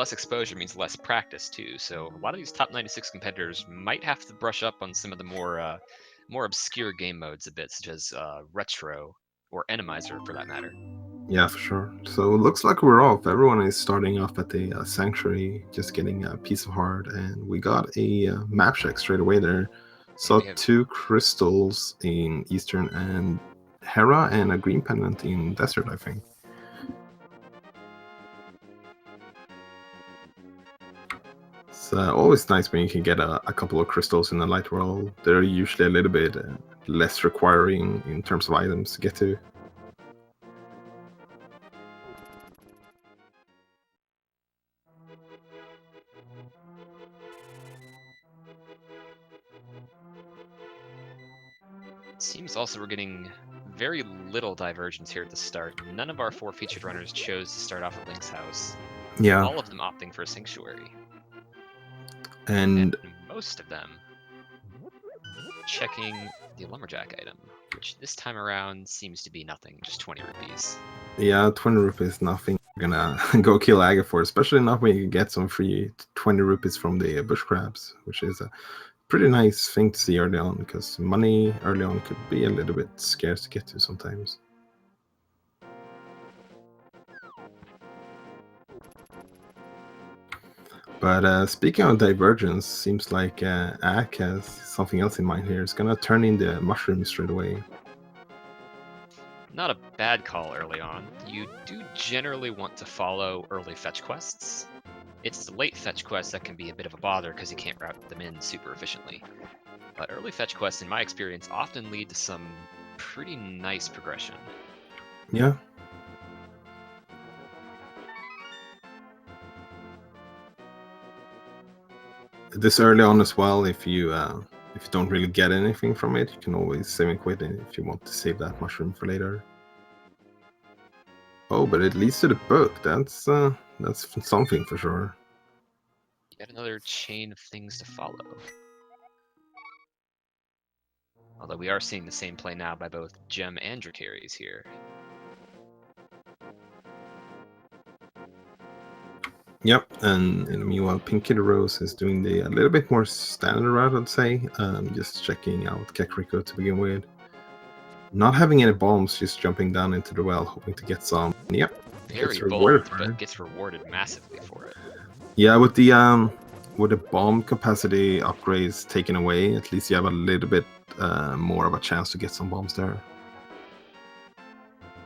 less exposure means less practice too. So a lot of these top 96 competitors might have to brush up on some of the more obscure game modes a bit, such as retro or Enemizer for that matter. Yeah, for sure. So it looks like we're off. Everyone is starting off at the Sanctuary, just getting a piece of heart, and we got a map check straight away there. And Saw we have 2 crystals in Eastern and Hera, and a green pendant in Desert, I think. It's always nice when you can get a couple of crystals in the light world. They're usually a little bit less requiring in terms of items to get to. Seems also we're getting very little divergence here at the start. None of our 4 featured runners chose to start off at Link's house. Yeah. All of them opting for a Sanctuary. And most of them checking the Lumberjack item, which this time around seems to be nothing, just 20 rupees. yeah, 20 rupees, nothing you're gonna go kill Aga for, especially not when you get some free 20 rupees from the bush crabs, which is a pretty nice thing to see early on, because money early on could be a little bit scarce to get to sometimes. But speaking of divergence, seems like Ak has something else in mind here. It's gonna turn in the mushrooms straight away. Not a bad call early on. You do generally want to follow early fetch quests. It's the late fetch quests that can be a bit of a bother because you can't route them in super efficiently. But early fetch quests, in my experience, often lead to some pretty nice progression. Yeah. This early on as well, if you don't really get anything from it, you can always save and quit it if you want to save that mushroom for later. Oh, but it leads to the book. That's something for sure. Yet another chain of things to follow. Although we are seeing the same play now by both Gem and Dracaries here. Yep, and meanwhile, Pink Kid Rose is doing a little bit more standard route, I'd say. Just checking out Kakariko to begin with. Not having any bombs, just jumping down into the well, hoping to get some. Yep, Very bold, but gets rewarded massively for it. Yeah, with the bomb capacity upgrades taken away, at least you have a little bit more of a chance to get some bombs there.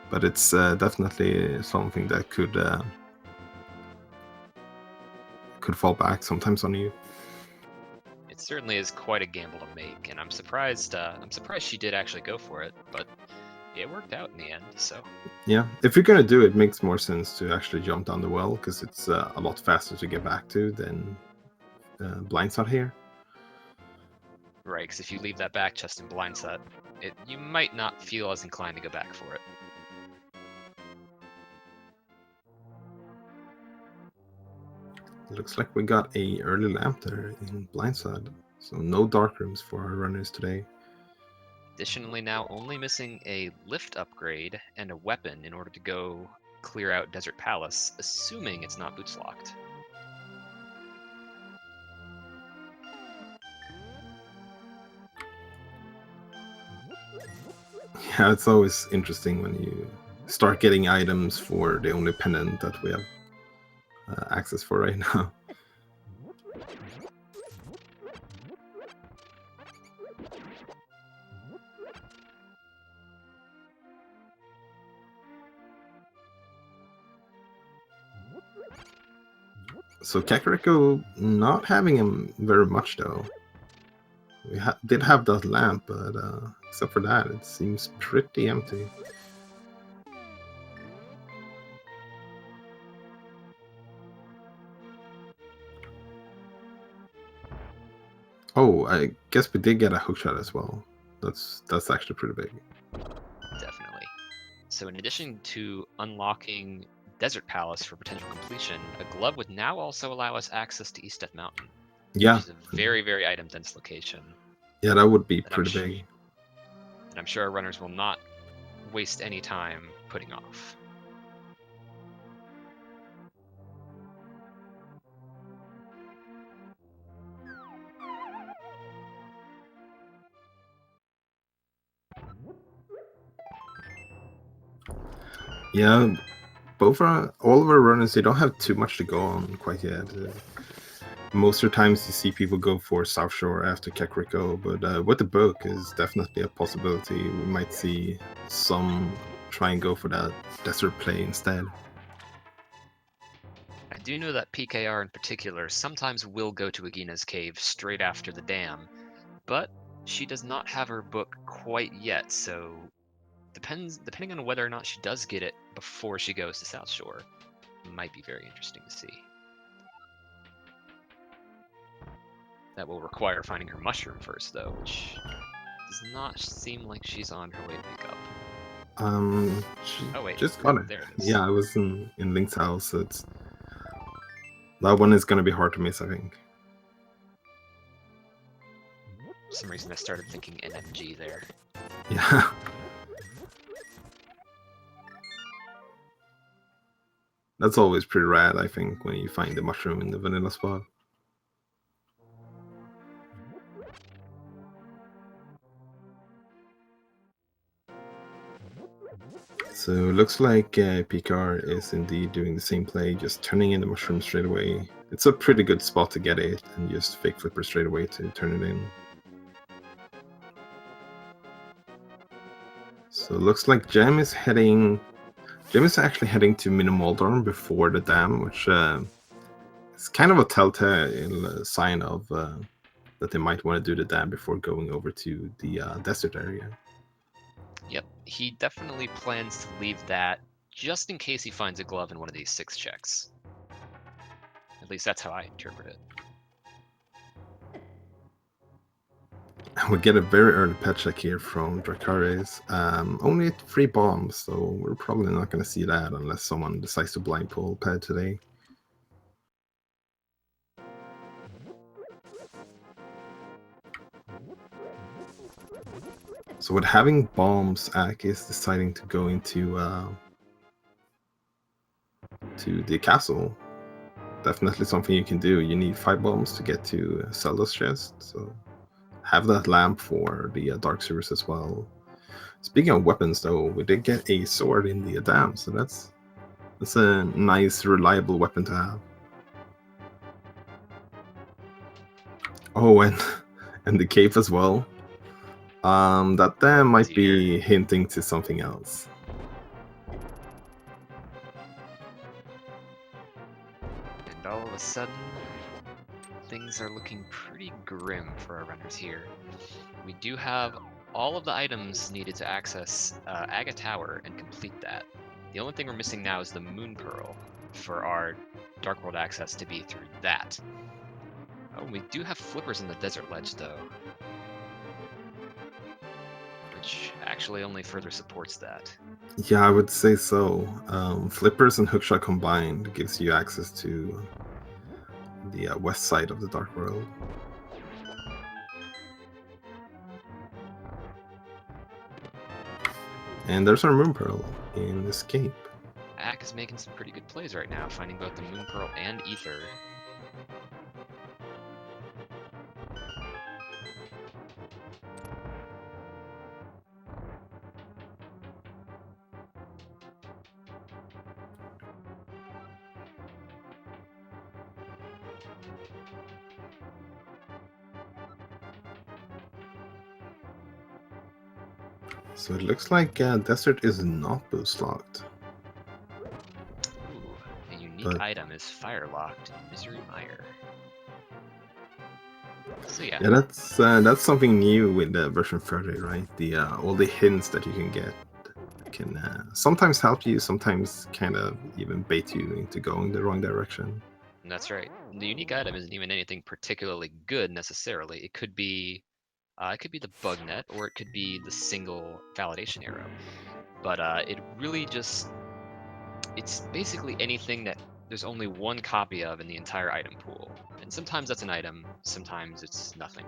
But it's definitely something that could fall back sometimes on you. It certainly is quite a gamble to make, and I'm surprised. I'm surprised she did actually go for it, but it worked out in the end. So yeah, if you're gonna do it, it makes more sense to actually jump down the well, because it's a lot faster to get back to than blindside here. Right, because if you leave that back chest in blindside, you might not feel as inclined to go back for it. Looks like we got a early lamp there in blindside, so no dark rooms for our runners today. Additionally, now only missing a lift upgrade and a weapon in order to go clear out Desert Palace, assuming it's not boots locked. Yeah, it's always interesting when you start getting items for the only pendant that we have access for right now. So Kakariko not having him very much though. We did have that lamp, but except for that, it seems pretty empty. Oh, I guess we did get a hookshot as well. That's actually pretty big. Definitely. So in addition to unlocking Desert Palace for potential completion, a glove would now also allow us access to East Death Mountain. Yeah. Which is a very, very item-dense location. Yeah, that would be pretty big. And I'm sure our runners will not waste any time putting off. Yeah, all of our runners, they don't have too much to go on quite yet. Most of the times you see people go for South Shore after Kakariko, but with the book is definitely a possibility. We might see some try and go for that desert play instead. I do know that PKR in particular sometimes will go to Agina's cave straight after the dam, but she does not have her book quite yet, so depending on whether or not she does get it before she goes to South Shore, might be very interesting to see. That will require finding her mushroom first, though, which does not seem like she's on her way to pick up. She Oh wait, just got it. there it is. Yeah, I was in Link's house, so that one is gonna be hard to miss, I think. For some reason I started thinking NMG there. Yeah. That's always pretty rad, I think, when you find the mushroom in the vanilla spot. So looks like Picard is indeed doing the same play, just turning in the mushroom straight away. It's a pretty good spot to get it, and just fake flipper straight away to turn it in. So it looks like Gem is actually heading to Minimoldorm before the dam, which is kind of a telltale sign of that they might want to do the dam before going over to the desert area. Yep, he definitely plans to leave that just in case he finds a glove in one of these 6 checks. At least that's how I interpret it. We get a very early pet check here from Dracarys. Only 3 bombs, so we're probably not going to see that unless someone decides to blind pull pet today. So with having bombs, Ak is deciding to go into to the castle. Definitely something you can do. You need 5 bombs to get to Zelda's chest, so have that lamp for the Dark Series as well. Speaking of weapons, though, we did get a sword in the dam, so that's a nice, reliable weapon to have. Oh, and the cape as well. That dam might be hinting to something else. And all of a sudden, things are looking pretty grim for our runners here. We do have all of the items needed to access Aga Tower and complete that. The only thing we're missing now is the Moon Pearl for our Dark World access to be through that. Oh, we do have flippers in the Desert Ledge, though, which actually only further supports that. Yeah, I would say so. Flippers and hookshot combined gives you access to the west side of the Dark World. And there's our Moon Pearl in Escape. Ak is making some pretty good plays right now, finding both the Moon Pearl and Ether. So it looks like Desert is not boost locked. Ooh, a unique item is Firelocked Misery Mire. So yeah. Yeah, that's something new with the version 30, right? The all the hints that you can get can sometimes help you, sometimes kind of even bait you into going the wrong direction. That's right. The unique item isn't even anything particularly good necessarily. It could be the bug net, or it could be the single validation arrow. But it really it's basically anything that there's only one copy of in the entire item pool. And sometimes that's an item, sometimes it's nothing.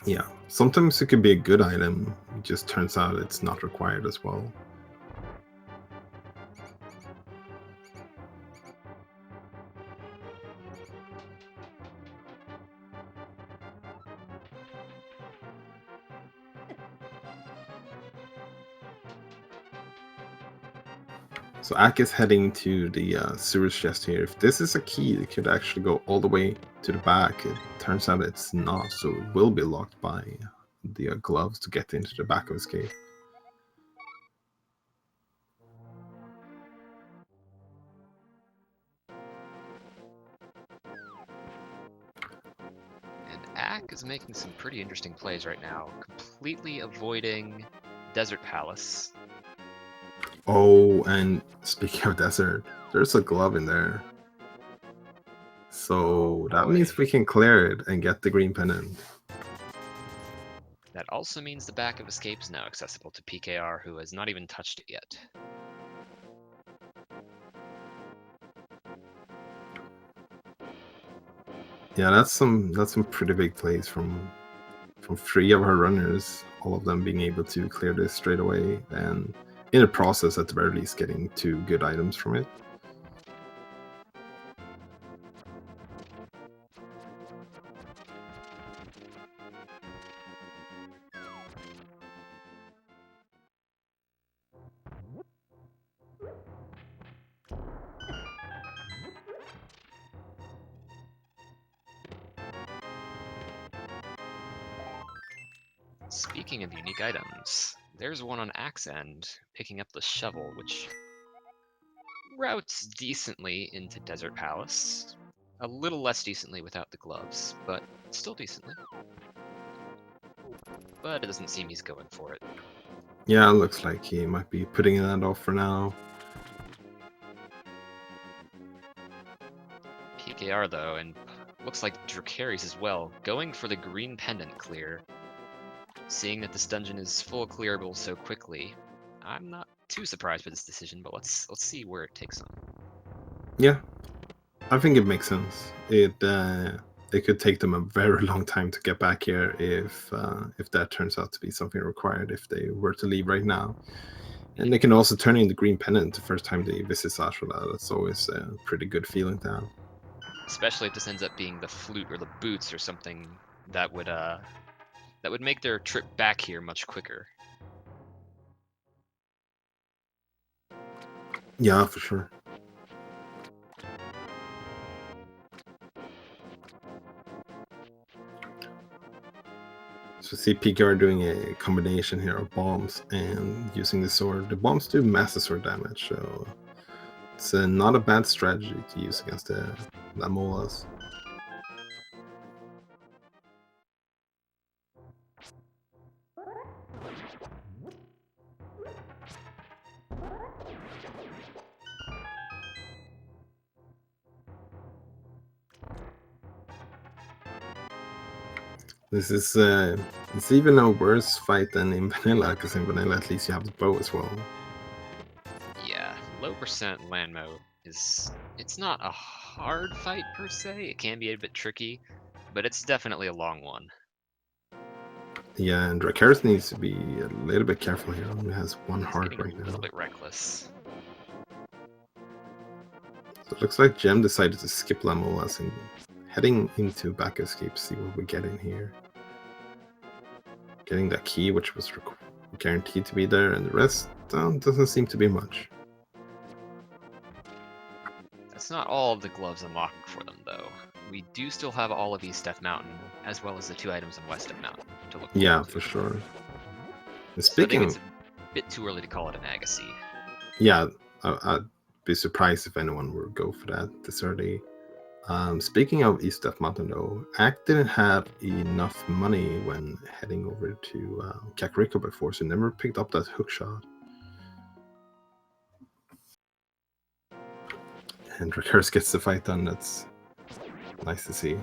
Yeah, sometimes it could be a good item, it just turns out it's not required as well. So Ak is heading to the sewers chest here. If this is a key, it could actually go all the way to the back. It turns out it's not, so it will be locked by the gloves to get into the back of his cave. And Ak is making some pretty interesting plays right now, completely avoiding Desert Palace. Oh, and speaking of desert, there's a glove in there. So that means we can clear it and get the green pennant. That also means the back of escape is now accessible to PKR, who has not even touched it yet. Yeah, that's some pretty big plays from 3 of her runners, all of them being able to clear this straight away, and in the process, at the very least, getting 2 good items from it. Speaking of unique items, there's one on Axe End, picking up the shovel, which routes decently into Desert Palace. A little less decently without the gloves, but still decently. But it doesn't seem he's going for it. Yeah, it looks like he might be putting that off for now. PKR though, and looks like Dracarys as well, going for the green pendant clear. Seeing that this dungeon is full clearable so quickly, I'm not too surprised by this decision, but let's see where it takes him. Yeah, I think it makes sense. It could take them a very long time to get back here if that turns out to be something required if they were to leave right now. And they can also turn in the green pennant the first time they visit Sashwala. That's always a pretty good feeling to have. Especially if this ends up being the flute or the boots or something that would make their trip back here much quicker. Yeah, for sure. So see PKR doing a combination here of bombs and using the sword. The bombs do massive sword damage, so it's not a bad strategy to use against the Lamolas. This is it's even a worse fight than in vanilla, because in vanilla at least you have the bow as well. Yeah, low percent land mode it's not a hard fight per se. It can be a bit tricky, but it's definitely a long one. Yeah, and Dracarys needs to be a little bit careful here. He has 1 He's heart getting right a little now. bit reckless. So it looks like Gem decided to skip Lamolas and heading into back escape, see what we get in here. Getting that key, which was guaranteed to be there, and the rest doesn't seem to be much. That's not all of the gloves unlocked for them, though. We do still have all of East Death Mountain, as well as the 2 items in West Death Mountain to look forward Yeah, to. for sure. And So I think speaking, it's a bit too early to call it an Agassi. yeah, I'd be surprised if anyone would go for that this early. Speaking of East Death Mountain, though, Act didn't have enough money when heading over to Kakariko before, so never picked up that hook shot. And Dracarys gets the fight done. That's nice to see.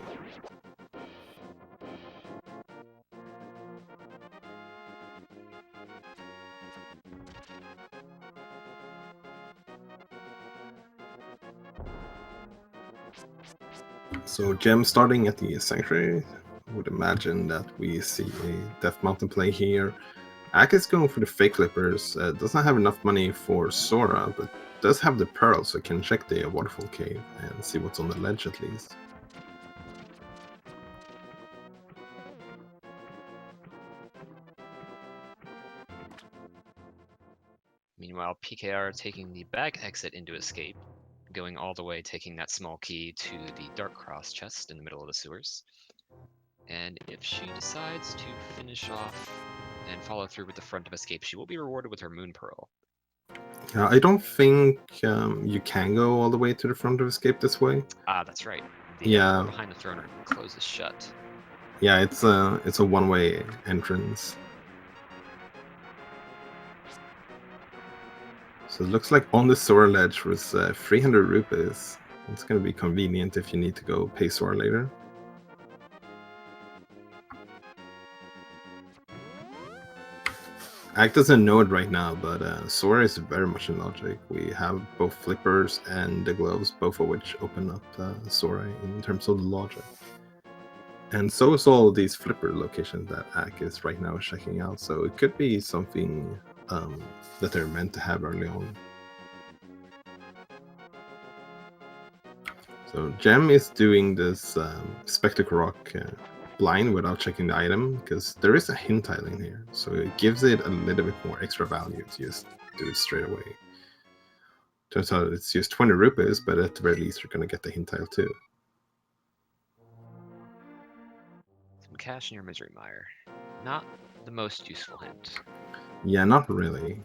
So Gem starting at the Sanctuary. Would imagine that we see a Death Mountain play here. Ak is going for the Fake Clippers. Doesn't have enough money for Sora, but does have the Pearl, so can check the Waterfall Cave and see what's on the ledge at least. Meanwhile, PKR taking the back exit into escape, going all the way, taking that small key to the Dark Cross chest in the middle of the sewers. And if she decides to finish off and follow through with the front of escape, she will be rewarded with her Moon Pearl. I don't think you can go all the way to the front of escape this way. Ah, that's right. The Yeah. door behind the throne room closes shut. Yeah, it's a one-way entrance. So it looks like on the Sora ledge was 300 rupees. It's going to be convenient if you need to go pay Sora later. Act doesn't know it right now, but Sora is very much in logic. We have both flippers and the gloves, both of which open up Sora in terms of the logic. And so is all of these flipper locations that Ack is right now checking out. So it could be something that they're meant to have early on. So Gem is doing this Spectacle Rock blind without checking the item, because there is a hint tile in here. So it gives it a little bit more extra value to just do it straight away. Turns out it's just 20 rupees, but at the very least you're going to get the hint tile too. Some cash in your misery mire. Not the most useful hint. Yeah, not really.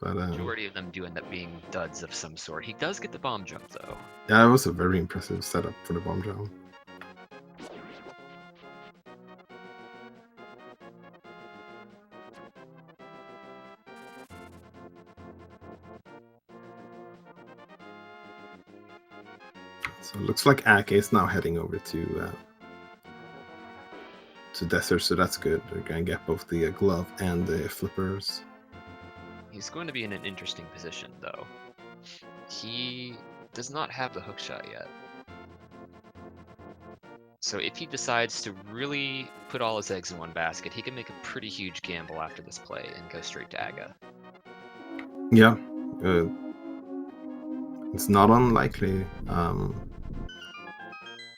But majority of them do end up being duds of some sort. He does get the bomb jump though. Yeah, it was a very impressive setup for the bomb jump. So it looks like Ack is now heading over to Desert, so that's good. They're going to get both the glove and the flippers. He's going to be in an interesting position though. He does not have the hookshot yet. So if he decides to really put all his eggs in one basket, he can make a pretty huge gamble after this play and go straight to Aga. Yeah, it's not unlikely.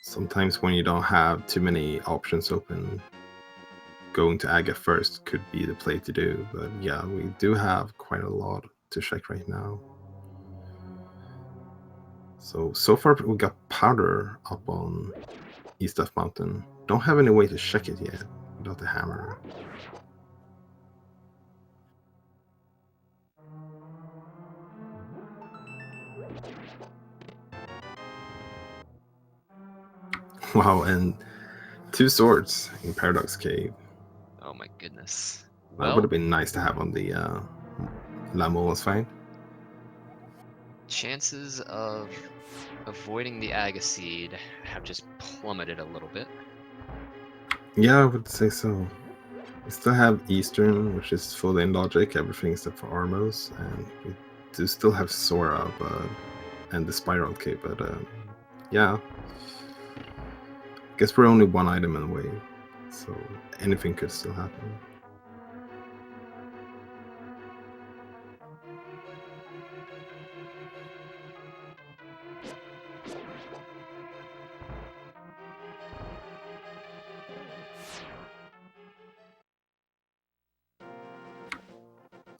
Sometimes when you don't have too many options open, going to Aga first could be the play to do. But yeah, we do have quite a lot to check right now. So far we got Powder up on East of Mountain. Don't have any way to check it yet without the hammer. Wow, and 2 swords in Paradox Cave. Oh my goodness. That would have been nice to have on the Lamolas fight. Chances of avoiding the Aga Seed have just plummeted a little bit. Yeah, I would say so. We still have Eastern, which is fully in logic, everything except for Armos, and we do still have Sora, and the Spiral Cape, but yeah. Guess we're only one item in the way, so anything could still happen.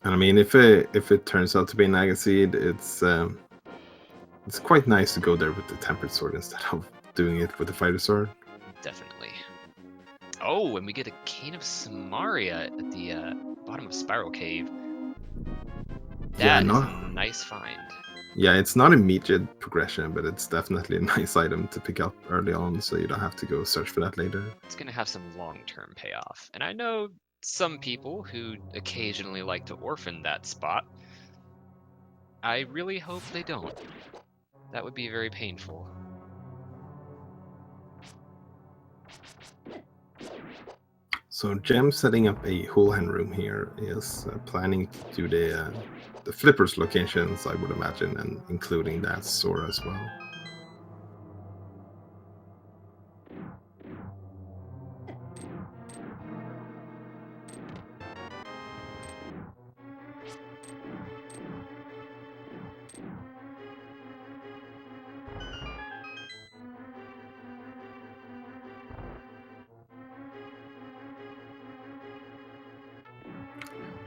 And I mean, if it turns out to be an Agaseed, it's quite nice to go there with the Tempered Sword instead of doing it with the Fighter Sword. Definitely. Oh, and we get a Cane of Samaria at the bottom of Spiral Cave. That is a nice find. Yeah, it's not immediate progression, but it's definitely a nice item to pick up early on, so you don't have to go search for that later. It's going to have some long-term payoff. And I know some people who occasionally like to orphan that spot. I really hope they don't. That would be very painful. So Gem setting up a Hulhan room here is planning to do the flippers locations, I would imagine, and including that Sora as well.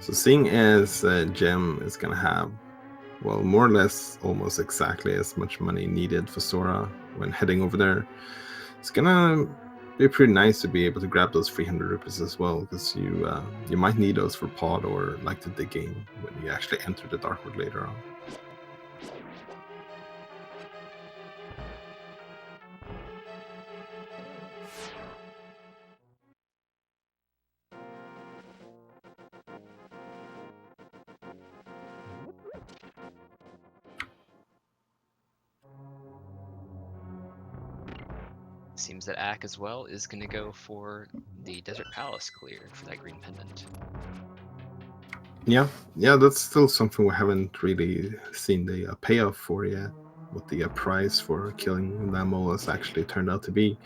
So seeing as Gem is gonna have, well, more or less almost exactly as much money needed for Sora when heading over there, it's gonna be pretty nice to be able to grab those 300 rupees as well, because you might need those for pod or like the dig game when you actually enter the Dark World later on. Seems that Ak as well is going to go for the Desert Palace clear for that green pendant. Yeah, that's still something we haven't really seen the payoff for yet. What the price for killing Lamolas actually turned out to be.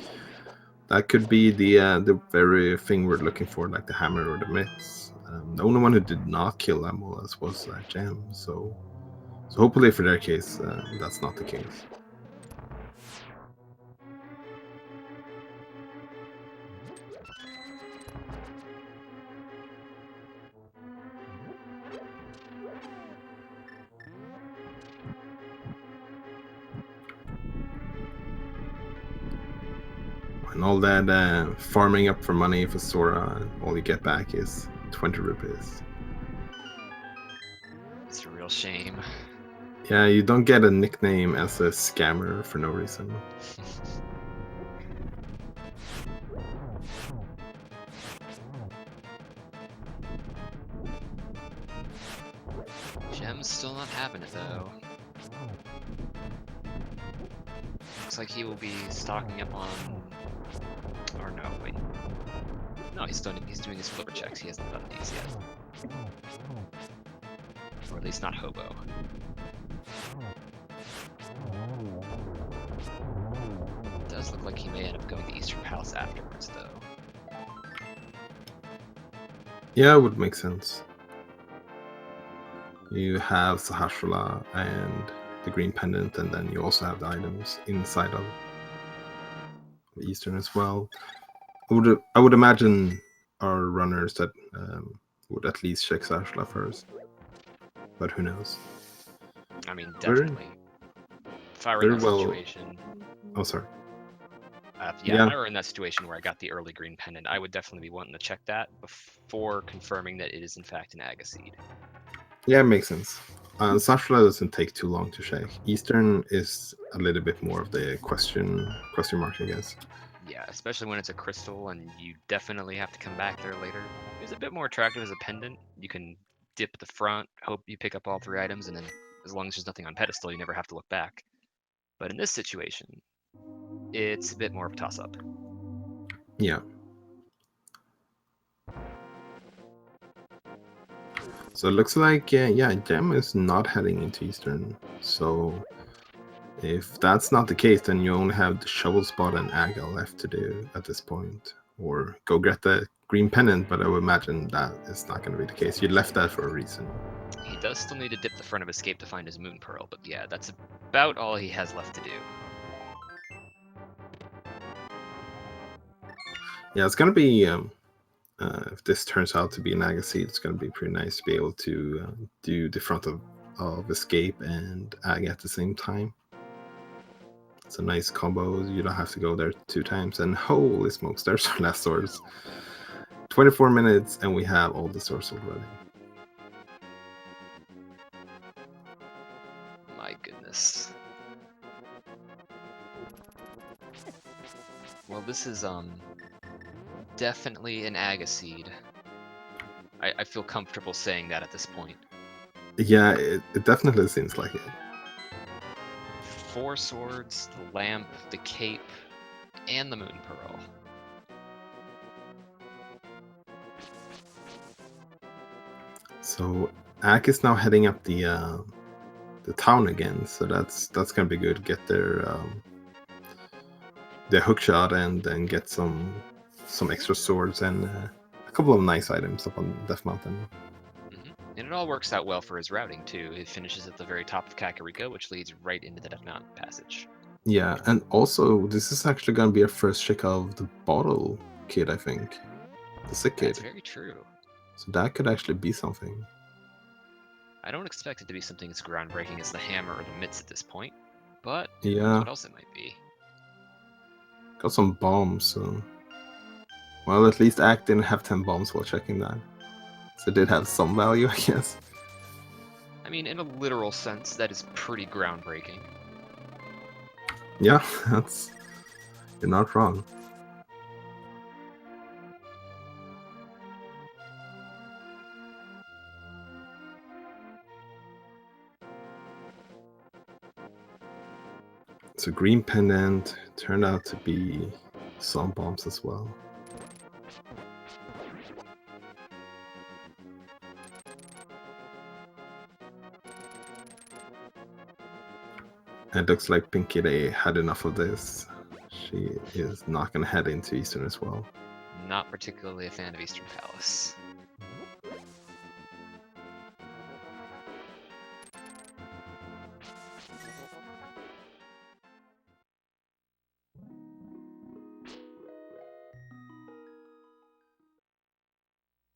That could be the very thing we're looking for, like the hammer or the mitts. The only one who did not kill Lamolas was Gem, so hopefully for their case, that's not the case. And all that farming up for money for Sora, all you get back is 20 rupees. It's a real shame. Yeah, you don't get a nickname as a scammer for no reason. Gem's still not having it though. Looks like he will be stocking up on... Or no, wait. No, he's doing his flipper checks. He hasn't done these yet. Or at least not Hobo. It does look like he may end up going to Eastern Palace afterwards though. Yeah, it would make sense. You have Sahasrara and the green pendant, and then you also have the items inside of Eastern as well. I would imagine our runners that would at least check Sahasrara first, but who knows? I mean, definitely. If I were in that situation... Oh, sorry. Yeah, if I were in that situation where I got the early green pendant, I would definitely be wanting to check that before confirming that it is in fact an Agaseed. Yeah, it makes sense. Sahasrara doesn't take too long to check. Eastern is a little bit more of the question mark, I guess. Yeah, especially when it's a crystal and you definitely have to come back there later. It's a bit more attractive as a pendant. You can dip the front, hope you pick up all 3 items, and then as long as there's nothing on pedestal, you never have to look back. But in this situation, it's a bit more of a toss-up. Yeah. So it looks like, Gem is not heading into Eastern. So if that's not the case, then you only have the Shovel Spot and Aga left to do at this point. Or go get the green pendant, but I would imagine that is not going to be the case. You left that for a reason. He does still need to dip the front of Escape to find his Moon Pearl, but yeah, that's about all he has left to do. Yeah, it's going to be... if this turns out to be an Agaseed, it's going to be pretty nice to be able to do the front of Escape and Aga at the same time. It's a nice combo. You don't have to go there 2 times. And holy smokes, there's our last swords. 24 minutes and we have all the swords already. My goodness. Well, this is definitely an Agaseed. I feel comfortable saying that at this point. Yeah, it definitely seems like it. 4 swords, the lamp, the cape, and the Moon Pearl. So Ak is now heading up the town again, so that's gonna be good. Get their hook shot and then get some extra swords and a couple of nice items up on Death Mountain. And it all works out well for his routing too. It finishes at the very top of Kakariko, which leads right into the Death Mountain passage. Yeah, and also this is actually gonna be our first check of the bottle kid, I think. The sick kid. That's very true. So that could actually be something. I don't expect it to be something as groundbreaking as the hammer or the mitts at this point, but Yeah, what else it might be. got some bombs, so... Well, at least Act didn't have 10 bombs while checking that. So it did have some value, I guess. I mean, in a literal sense, that is pretty groundbreaking. Yeah, that's... You're not wrong. So green pendant turned out to be some bombs as well. It looks like Pinky Day had enough of this. She is not going to head into Eastern as well. Not particularly a fan of Eastern Palace.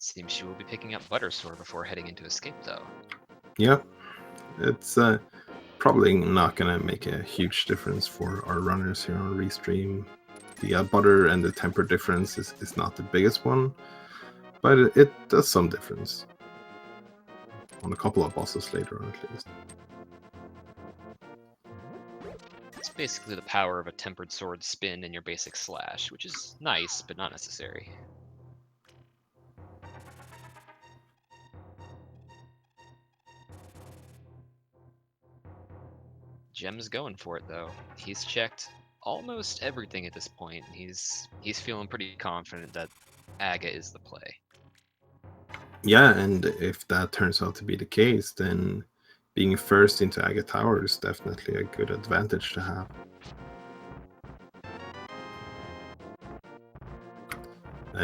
Seems she will be picking up Buttersore before heading into Escape, though. Yep, it's probably not going to make a huge difference for our runners here on Restream. The butter and the temper difference is not the biggest one, but it does some difference. On a couple of bosses later on, at least. It's basically the power of a tempered sword spin in your basic slash, which is nice, but not necessary. Jem's going for it, though. He's checked almost everything at this point. He's feeling pretty confident that Aga is the play. Yeah, and if that turns out to be the case, then being first into Aga Tower is definitely a good advantage to have.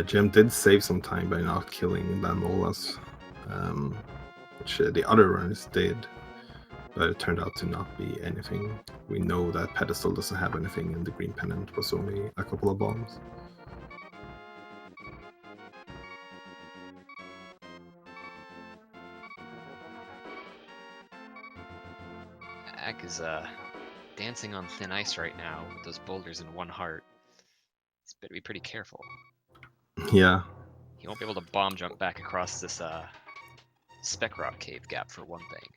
Jem did save some time by not killing Lanmolas, which the other runners did, but it turned out to not be anything. We know that Pedestal doesn't have anything, and the Green Pennant was only a couple of bombs. Ag is dancing on thin ice right now with those boulders in one heart. He's better be pretty careful. Yeah. He won't be able to bomb jump back across this Spec Rock Cave gap for one thing.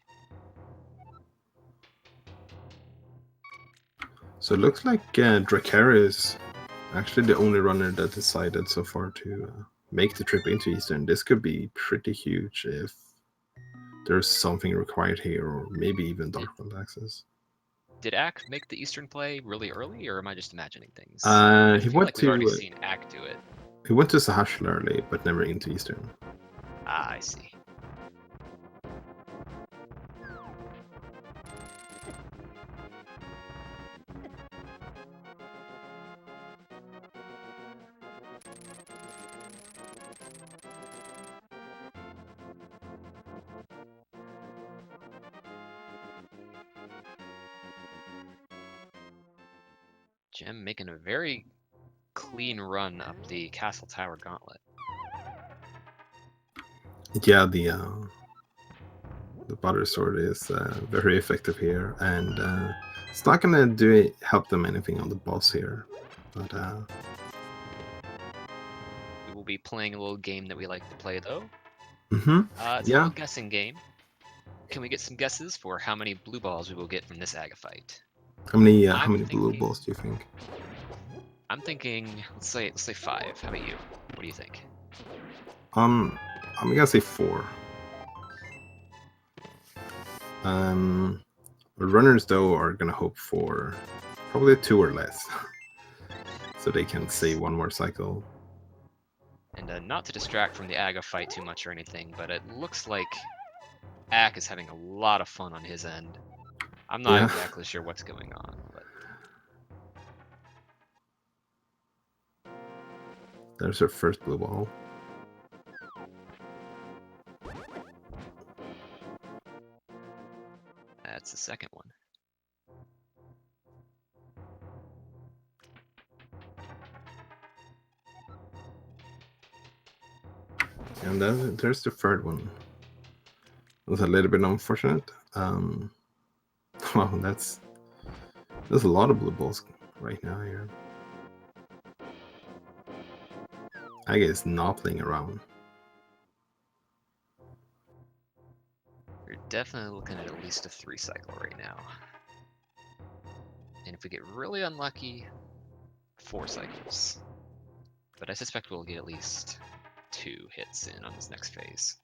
So it looks like Dracarys is actually the only runner that decided so far to make the trip into Eastern. This could be pretty huge if there's something required here, or maybe even Dark World access. Did Ak make the Eastern play really early, or am I just imagining things? He I feel went like we've already seen Ak do it. He went to Sahashl early, but never into Eastern. Ah, I see. Jem making a very clean run up the Castle Tower Gauntlet. Yeah, the butter sword is very effective here, and it's not gonna help them anything on the boss here, but We will be playing a little game that we like to play, though. It's a yeah. little guessing game. Can we get some guesses for how many blue balls we will get from this Aga fight? How many blue balls do you think? I'm thinking, let's say 5. How about you? What do you think? I'm gonna say 4. Runners though are gonna hope for probably 2 or less, so they can save one more cycle. And not to distract from the Aga fight too much or anything, but it looks like Ak is having a lot of fun on his end. I'm not exactly sure what's going on, but there's her first blue ball. that's the second one. And then there's the third one. It was a little bit unfortunate. Wow, there's a lot of blue balls right now here. I guess not playing around. We're definitely looking at least a 3 cycle right now. And if we get really unlucky, 4 cycles. But I suspect we'll get at least 2 hits in on this next phase.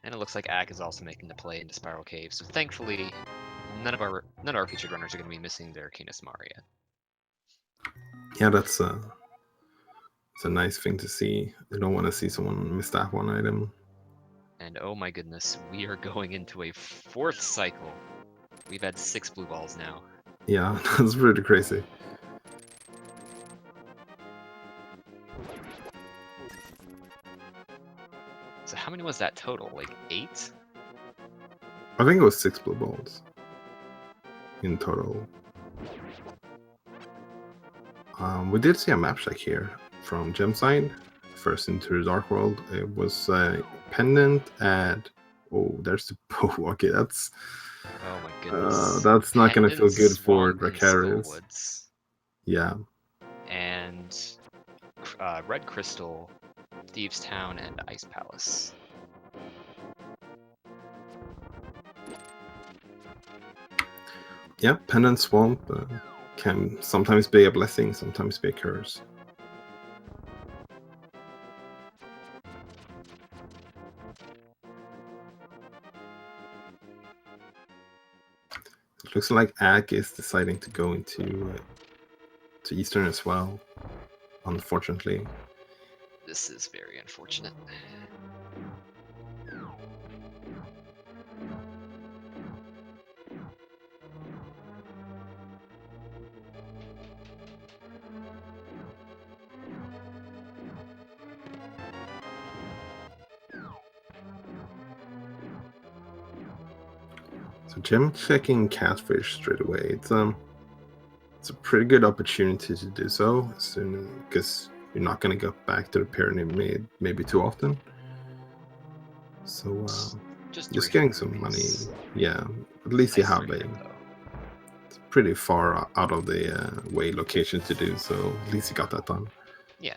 And it looks like Ag is also making the play into Spiral Cave, so thankfully none of our featured runners are going to be missing their Canis Maria. Yeah, it's a nice thing to see. I don't want to see someone miss that one item. And oh my goodness, we are going into a 4th cycle. We've had 6 blue balls now. Yeah, that's pretty crazy. So how many was that total? Like 8? I think it was 6 blue balls in total. We did see a map check here from Gemside. First into the Dark World. It was pendant at. Oh, there's the. Oh, okay, that's. Oh my goodness. That's not gonna feel Pendant, good for Swamp, and Dracarys. Skullwoods. Yeah. And Red Crystal, Thieves Town, and Ice Palace. Yeah, Pendant Swamp can sometimes be a blessing, sometimes be a curse. It looks like Ag is deciding to go into to Eastern as well, unfortunately. This is very unfortunate. So gem checking Catfish straight away. It's a pretty good opportunity to do so, as soon because you're not gonna go back to the pyramid maybe too often. So just getting some money. Yeah, at least you have it's pretty far out of the way location to do. So at least you got that done. Yeah,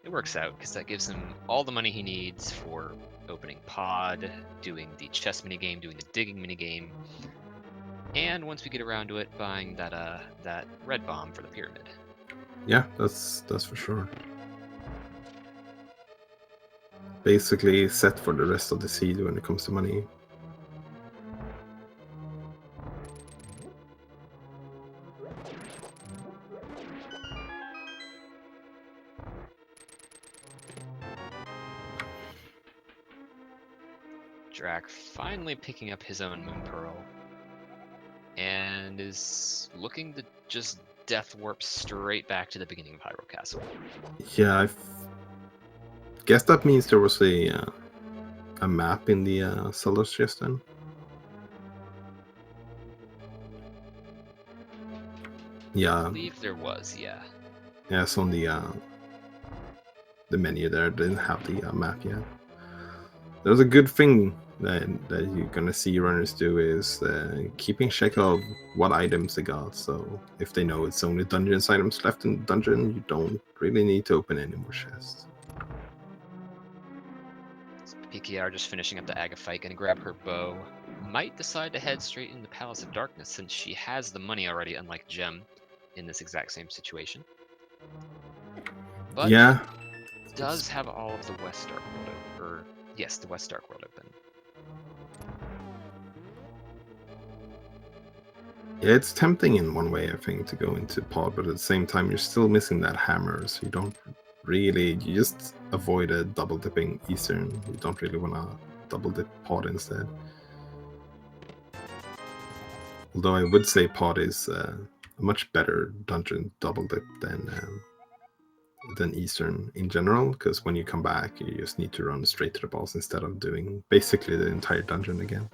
it works out because that gives him all the money he needs for opening pod, doing the chess minigame, doing the digging minigame, and once we get around to it, buying that red bomb for the pyramid. Yeah, that's for sure. Basically set for the rest of the seed when it comes to money. Drac finally picking up his own Moon Pearl and is looking to just death warp straight back to the beginning of Hyrule Castle. Yeah, I guess that means there was a map in the Seller's chest then. Yeah, I believe there was, yeah. Yeah, it's on the menu there. Didn't have the map yet. There's a good thing that you're gonna see runners do is keeping track of what items they got. So if they know it's only dungeons items left in the dungeon, you don't really need to open any more chests. PKR just finishing up the Aga fight, gonna grab her bow. Might decide to head straight into the Palace of Darkness since she has the money already, unlike Gem in this exact same situation. But yeah, does have all of the West Dark World open, or yes, the West Dark World open. Yeah, it's tempting in one way, I think, to go into pod, but at the same time, you're still missing that hammer, so you don't really, you just avoid a double dipping Eastern. You don't really want to double dip pod instead. Although I would say pod is a much better dungeon double dip than Eastern in general, because when you come back, you just need to run straight to the boss instead of doing basically the entire dungeon again.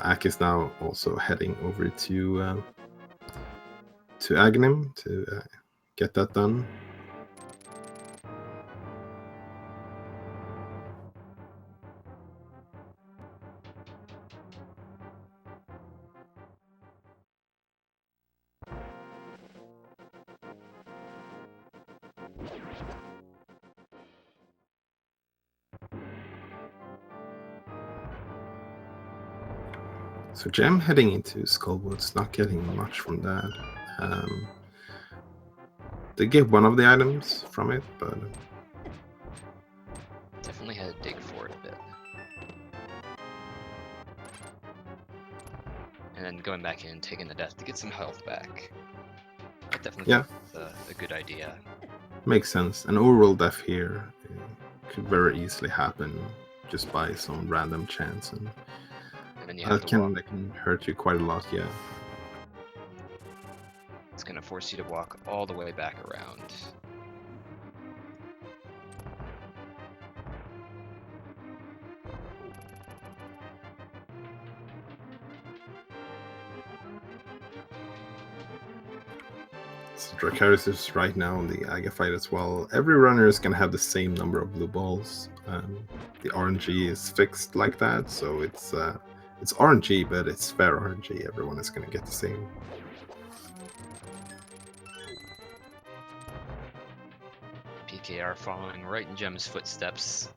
Ak is now also heading over to Aghanim to get that done. So Gem heading into Skullwoods, not getting much from that. They get one of the items from it, but Definitely had to dig for it a bit. And then going back in, taking the death to get some health back. That definitely a good idea. Makes sense. An overall death here could very easily happen just by some random chance, and then you have that can hurt you quite a lot. Yeah. It's gonna force you to walk all the way back around. So Dracarys is right now in the Aga fight as well. Every runner is gonna have the same number of blue balls. The RNG is fixed like that, so it's RNG, but it's fair RNG. Everyone is gonna get the same. PKR following right in Gem's footsteps,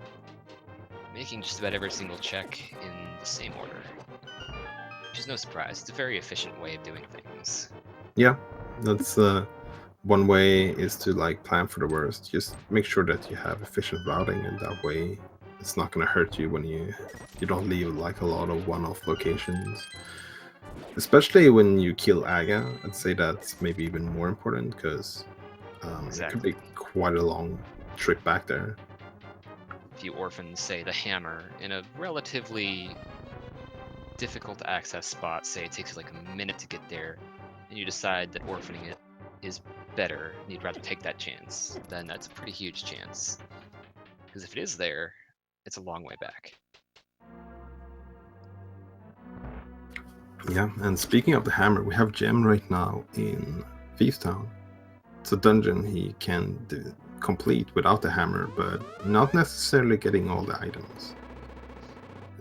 making just about every single check in the same order. Which is no surprise. It's a very efficient way of doing things. Yeah, that's one way is to like plan for the worst. Just make sure that you have efficient routing, and that way it's not going to hurt you when you don't leave like a lot of one-off locations. Especially when you kill Aga, I'd say that's maybe even more important, because it could be quite a long trip back there. If you orphan, say, the hammer in a relatively difficult to access spot, say it takes like a minute to get there, and you decide that orphaning it is better, and you'd rather take that chance, then that's a pretty huge chance. Because if it is there, it's a long way back. Yeah, and speaking of the hammer, we have Gem right now in Thief's Town. It's a dungeon he can complete without the hammer, but not necessarily getting all the items.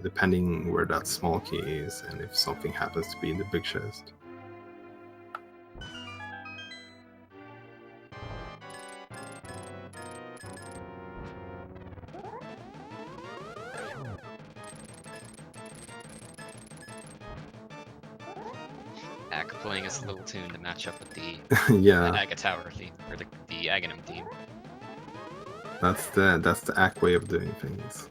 Depending where that small key is, and if something happens to be in the big chest. Ak playing us a little tune to match up with the Aga Tower theme, or the Aghanim theme. That's the Ak way of doing things.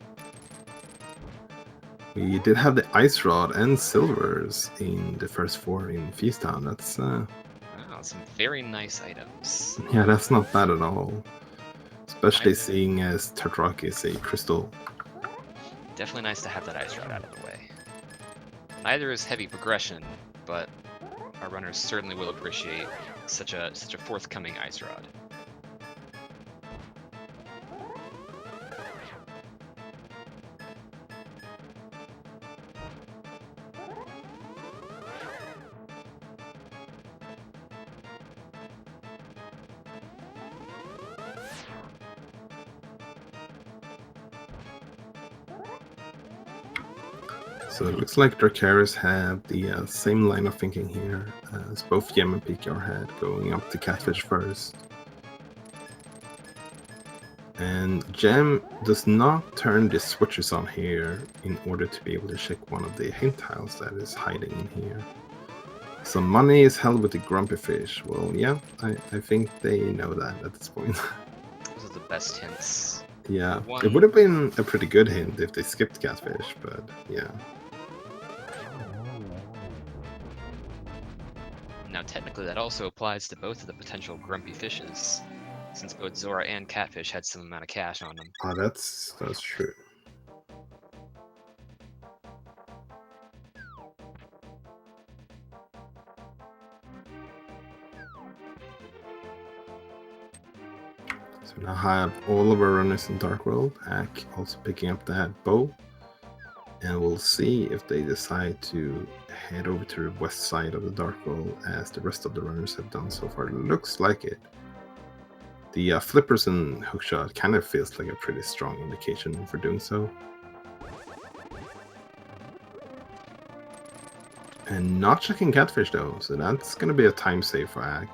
We did have the Ice Rod and Silvers in the first 4 in Thief's Town. That's wow, some very nice items. Yeah, that's not bad at all. Especially seeing as Tartrak is a crystal. Definitely nice to have that Ice Rod out of the way. Neither is heavy progression, but our runners certainly will appreciate such a forthcoming Ice Rod. So it looks like Dracarys have the same line of thinking here as both Gem and PKR had, going up to Catfish first. And Gem does not turn the switches on here in order to be able to check one of the hint tiles that is hiding in here. So money is held with the Grumpy Fish. Well, yeah, I think they know that at this point. Those are the best hints. Yeah, it would have been a pretty good hint if they skipped Catfish, but yeah. Now technically that also applies to both of the potential Grumpy Fishes, since both Zora and Catfish had some amount of cash on them. Oh, that's true. So now I have all of our runners in Dark World. Ak also picking up that bow. And we'll see if they decide to head over to the west side of the Dark World as the rest of the runners have done so far. It looks like it. The flippers and hookshot kind of feels like a pretty strong indication for doing so. And not checking catfish though, so that's going to be a time save for Ag.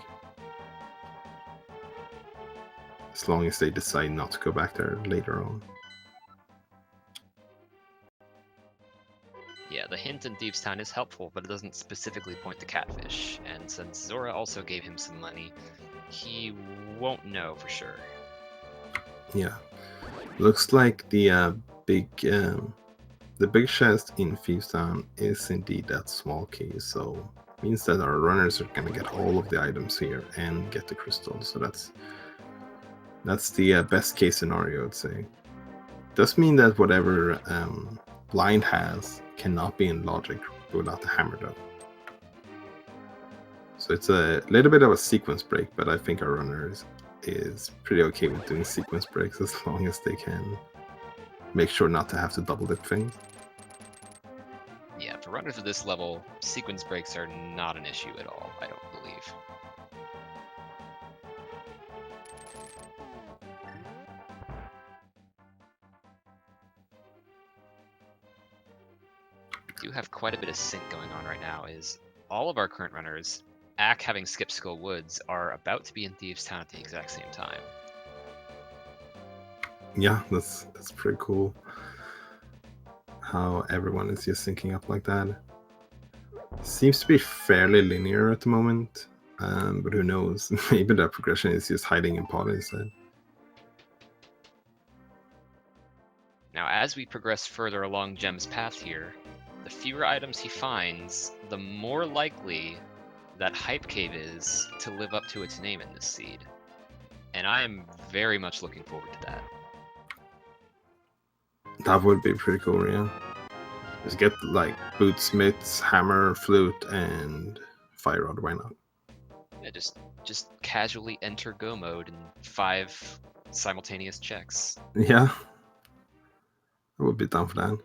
As long as they decide not to go back there later on. Yeah, the hint in Thieves' Town is helpful, but it doesn't specifically point to catfish. And since Zora also gave him some money, he won't know for sure. Yeah, looks like the big chest in Thieves' Town is indeed that small key, so means that our runners are gonna get all of the items here and get the crystals. So that's the best case scenario, I'd say. Does mean that whatever Blind has cannot be in Logic without the hammer though. So it's a little bit of a sequence break, but I think our runners is pretty okay with doing sequence breaks as long as they can make sure not to have to double dip things. Yeah, for runners of this level, sequence breaks are not an issue at all, I don't believe. We do have quite a bit of sync going on right now, is all of our current runners, Ack having skipped Skull Woods, are about to be in Thieves' Town at the exact same time. Yeah, that's pretty cool. How everyone is just syncing up like that. Seems to be fairly linear at the moment, but who knows? Maybe that progression is just hiding in pod instead. Now, as we progress further along Gem's path here, the fewer items he finds, the more likely that Hype Cave is to live up to its name in this seed. And I am very much looking forward to that. That would be pretty cool, yeah. Just get like boots, mitts, hammer, flute, and fire rod. Why not? Yeah, just casually enter go mode in 5 simultaneous checks. Yeah, I would be down for that.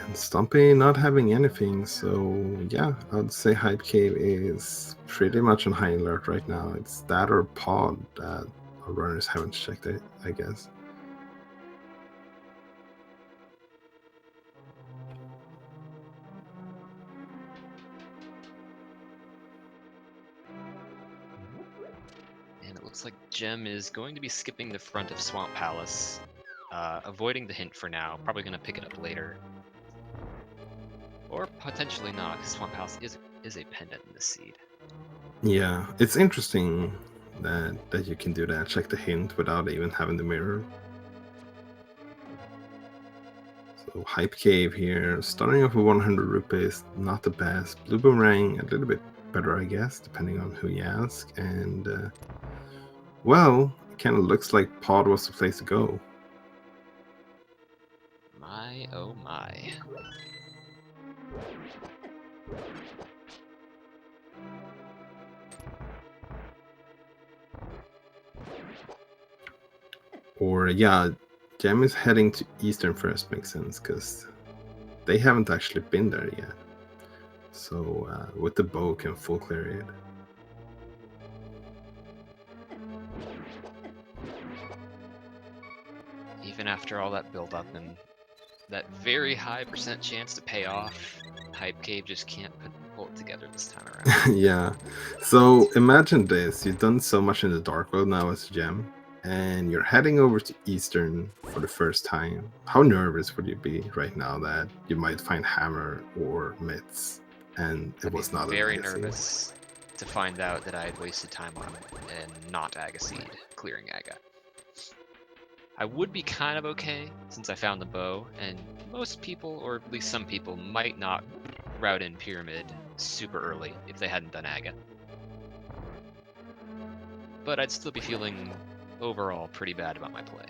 And Stumpy not having anything, so yeah, I'd say Hype Cave is pretty much on high alert right now. It's that or pod that our runners haven't checked it, I guess. And it looks like Gem is going to be skipping the front of Swamp Palace, avoiding the hint for now, probably going to pick it up later. Or potentially not, because Swamp Palace is a pendant in this seed. Yeah, it's interesting that you can do that, check the hint without even having the mirror. So Hype Cave here, starting off with 100 rupees, not the best. Blue Boomerang, a little bit better, I guess, depending on who you ask. And, well, it kind of looks like pod was the place to go. My, oh my. Or, yeah, Gem is heading to Eastern first, makes sense, because they haven't actually been there yet. So, with the bow, can full clear it. Even after all that build up and that very high % chance to pay off, Hype Cave just can't pull it together this time around. Yeah. So imagine this: you've done so much in the Dark World now as Gem, and you're heading over to Eastern for the first time. How nervous would you be right now that you might find hammer or mitts, and it was not very nervous to find out that I had wasted time on and not Agaseed, clearing Aga. I would be kind of okay since I found the bow, and most people, or at least some people, might not route in Pyramid super early if they hadn't done Aga. but I'd still be feeling overall pretty bad about my play.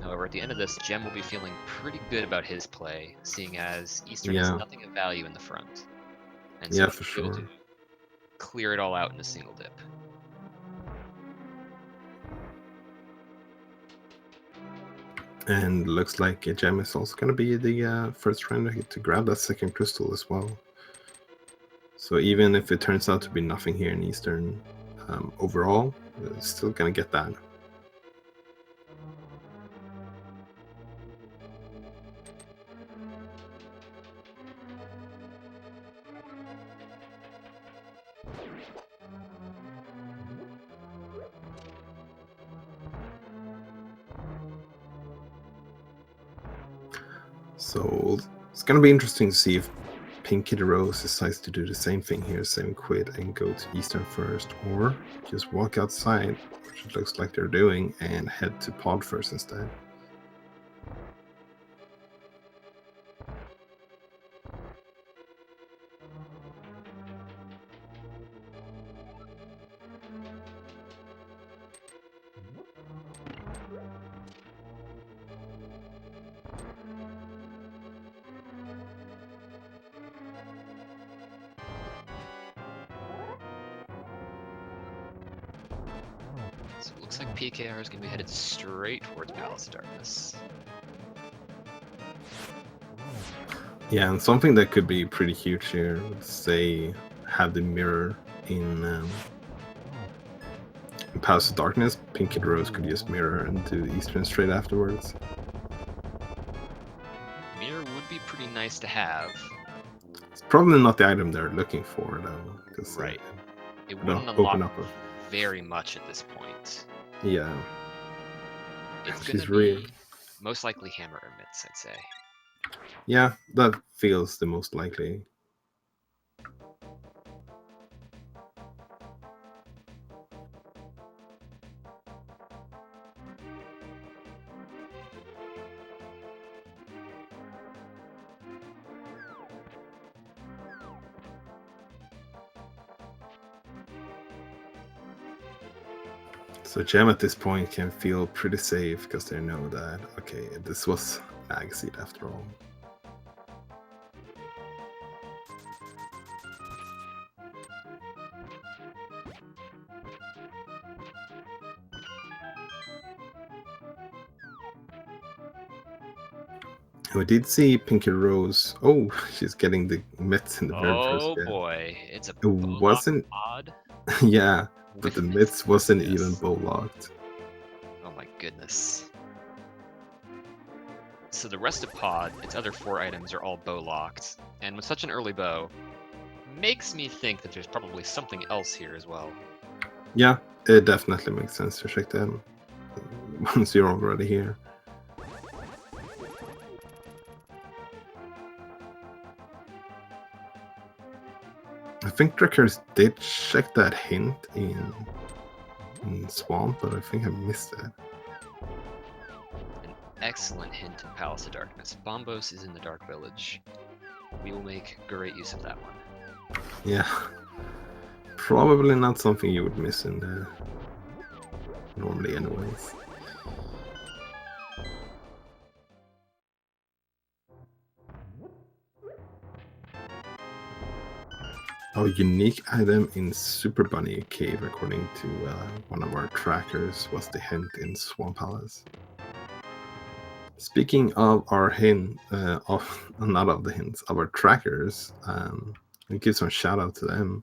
However, at the end of this, Gem will be feeling pretty good about his play, seeing as Eastern has Yeah. nothing of value in the front. And Yeah, he for should be able sure. to clear it all out in a single dip. And looks like Gem is also going to be the first render to grab that second crystal as well. So even if it turns out to be nothing here in Eastern, overall, still going to get that. So it's going to be interesting to see if Pink Kitty Rose decides to do the same thing here, same quit and go to Eastern first, or just walk outside, which it looks like they're doing, and head to Pod first instead. So it looks like PKR is going to be headed straight towards Palace of Darkness. Yeah, and something that could be pretty huge here, let's say, have the mirror in Palace of Darkness. Pink Kitty Rose could just mirror and do Eastern straight afterwards. Mirror would be pretty nice to have. It's probably not the item they're looking for, though. Because Right. It would wouldn't open unlock up very much at this point. Yeah. It's She's going to real. be most likely Hammer or Mitts, I'd say. Yeah, that feels the most likely. So Gem at this point can feel pretty safe because they know that, okay, this was Magseed after all. We did see Pinky Rose. Oh, she's getting the mitts in the very first Oh bit. boy, it's a It bow wasn't. odd. Yeah, but the with mitts wasn't yes. even bow locked. Oh my goodness. So the rest of Pod, its other 4 items are all bow locked, and with such an early bow, makes me think that there's probably something else here as well. Yeah, it definitely makes sense to check them once you're already here. I think Drickers did check that hint in Swamp, but I think I missed it. An excellent hint in Palace of Darkness. Bombos is in the Dark Village. We will make great use of that one. Yeah. Probably not something you would miss in the normally anyways. Our unique item in Super Bunny Cave, according to one of our trackers, was the hint in Swamp Palace. Speaking of our hint, not of the hints, of our trackers, we give some shout out to them,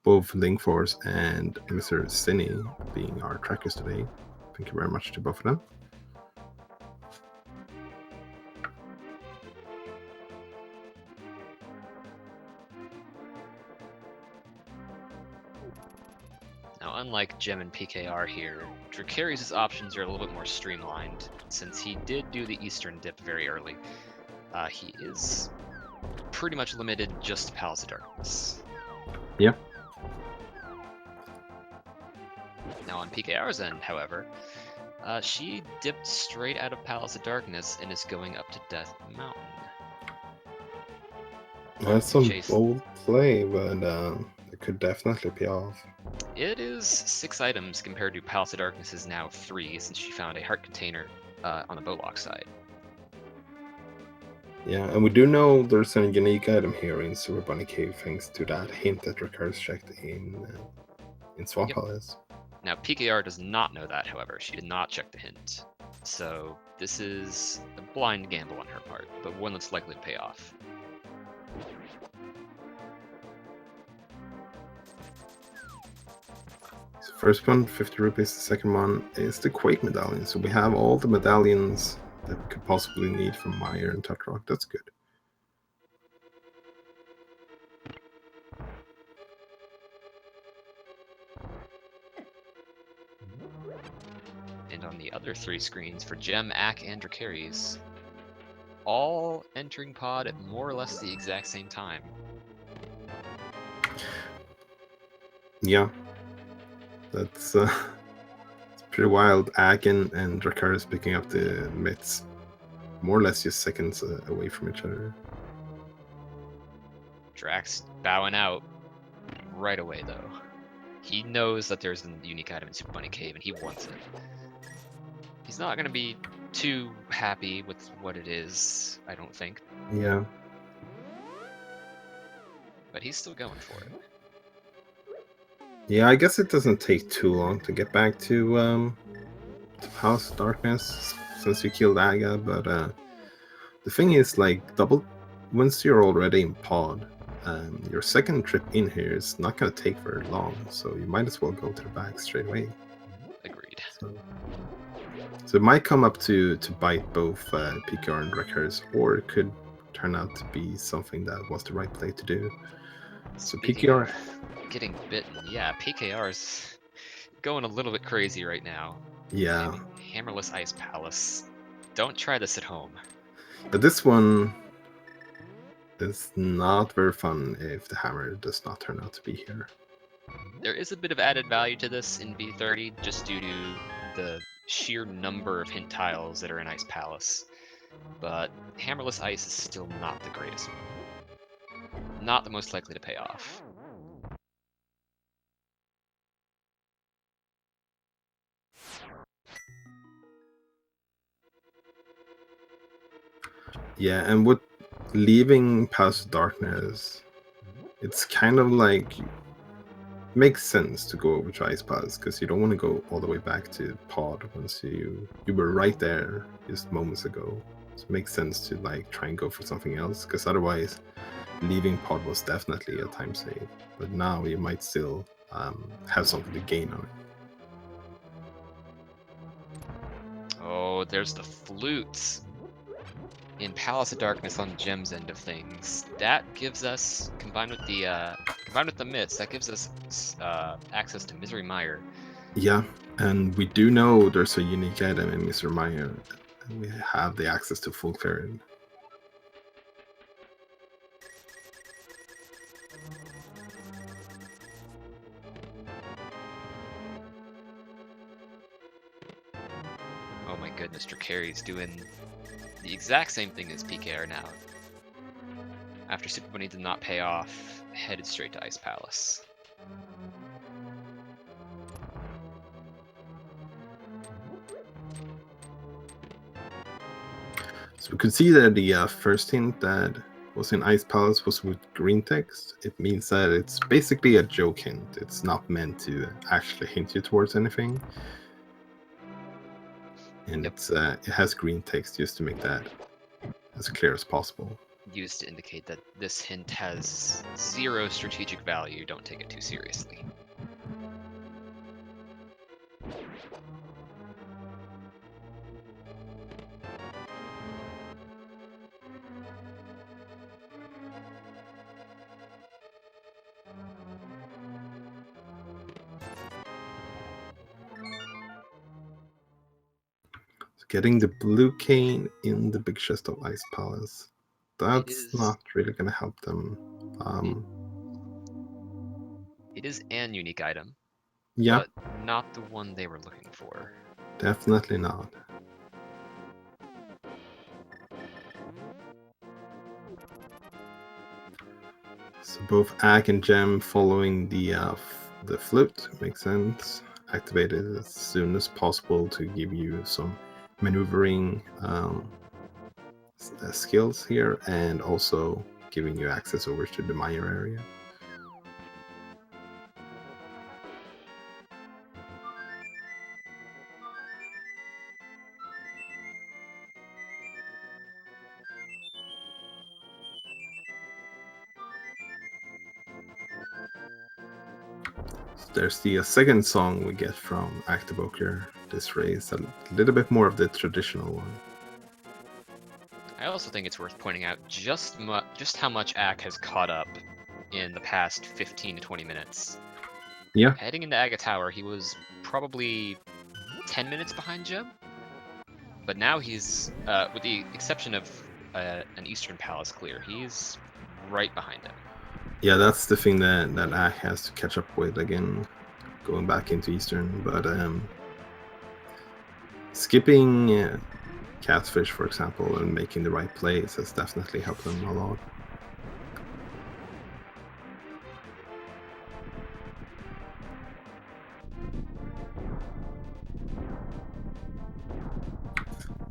both Linkforce and Mr. Cine being our trackers today. Thank you very much to both of them. Now, unlike Gem and PKR here, Dracarius' options are a little bit more streamlined, since he did do the Eastern dip very early. He is pretty much limited just to Palace of Darkness. Yeah. Now on PKR's end, however, she dipped straight out of Palace of Darkness and is going up to Death Mountain. That's some Chase. bold play, but it could definitely pay off. It is 6 items compared to Palace of Darkness is now 3, since she found a heart container on the Bowlock side. Yeah, and we do know there's a unique item here in Silver Bunny Cave thanks to that hint that Rickard's checked in Swamp Yep. Palace. Now, PKR does not know that, however. She did not check the hint. So this is a blind gamble on her part, but one that's likely to pay off. So first one, 50 rupees. The second one is the Quake medallion. So we have all the medallions that we could possibly need from Meyer and Tutrock. That's good. And on the other 3 screens for Gem, Ack, and Dracarys, all entering pod at more or less the exact same time. Yeah, that's it's pretty wild. Ack and Dracarys picking up the mitts more or less just seconds away from each other. Drax bowing out right away, though. He knows that there's a unique item in Super Bunny Cave, and he wants it. He's not going to be too happy with what it is, I don't think. Yeah. But he's still going for it. Yeah, I guess it doesn't take too long to get back to House of Darkness since you killed Aga, but the thing is, like, once you're already in pod, your second trip in here is not going to take very long, so you might as well go to the back straight away. Agreed. So it might come up to bite both PKR and Wreckers, or it could turn out to be something that was the right play to do. So PKR getting bitten, yeah. PKR's going a little bit crazy right now. Yeah. Hammerless Ice Palace. Don't try this at home. But this one is not very fun if the hammer does not turn out to be here. There is a bit of added value to this in B30 just due to the sheer number of hint tiles that are in Ice Palace. But Hammerless Ice is still not the greatest. Not the most likely to pay off. Yeah, and with leaving Palace of Darkness, it's kind of like makes sense to go over to Ice Palace because you don't want to go all the way back to pod once you were right there just moments ago. So it makes sense to like try and go for something else because otherwise leaving pod was definitely a time save. But now you might still have something to gain on it. Oh, there's the flutes in Palace of Darkness on Gem's end of things. That gives us, combined with the mitts, that gives us access to Misery Mire. Yeah, and we do know there's a unique item in Misery Mire, and we have the access to full clearing. Oh my goodness, Dracarys doing the exact same thing as PKR now. After Super Bunny did not pay off, headed straight to Ice Palace. So we could see that the first hint that was in Ice Palace was with green text. It means that it's basically a joke hint. It's not meant to actually hint you towards anything. And Yep. it has green text just to make that as clear as possible. Used to indicate that this hint has 0 strategic value, don't take it too seriously. Getting the blue cane in the big chest of Ice Palace. That's not really going to help them. It is an unique item. Yeah. But not the one they were looking for. Definitely not. both Ag and Gem following the flute makes sense. Activate it as soon as possible to give you some maneuvering skills here, and also giving you access over to the Meyer area. There's the second song we get from Activoker this race, a little bit more of the traditional one. I also think it's worth pointing out just how much Ak has caught up in the past 15 to 20 minutes. Yeah. Heading into Aga Tower, he was probably 10 minutes behind Jeb, but now he's, with the exception of an Eastern Palace clear, he's right behind him. Yeah, that's the thing that Ak has to catch up with again, going back into Eastern. But skipping Catfish, for example, and making the right plays has definitely helped him a lot.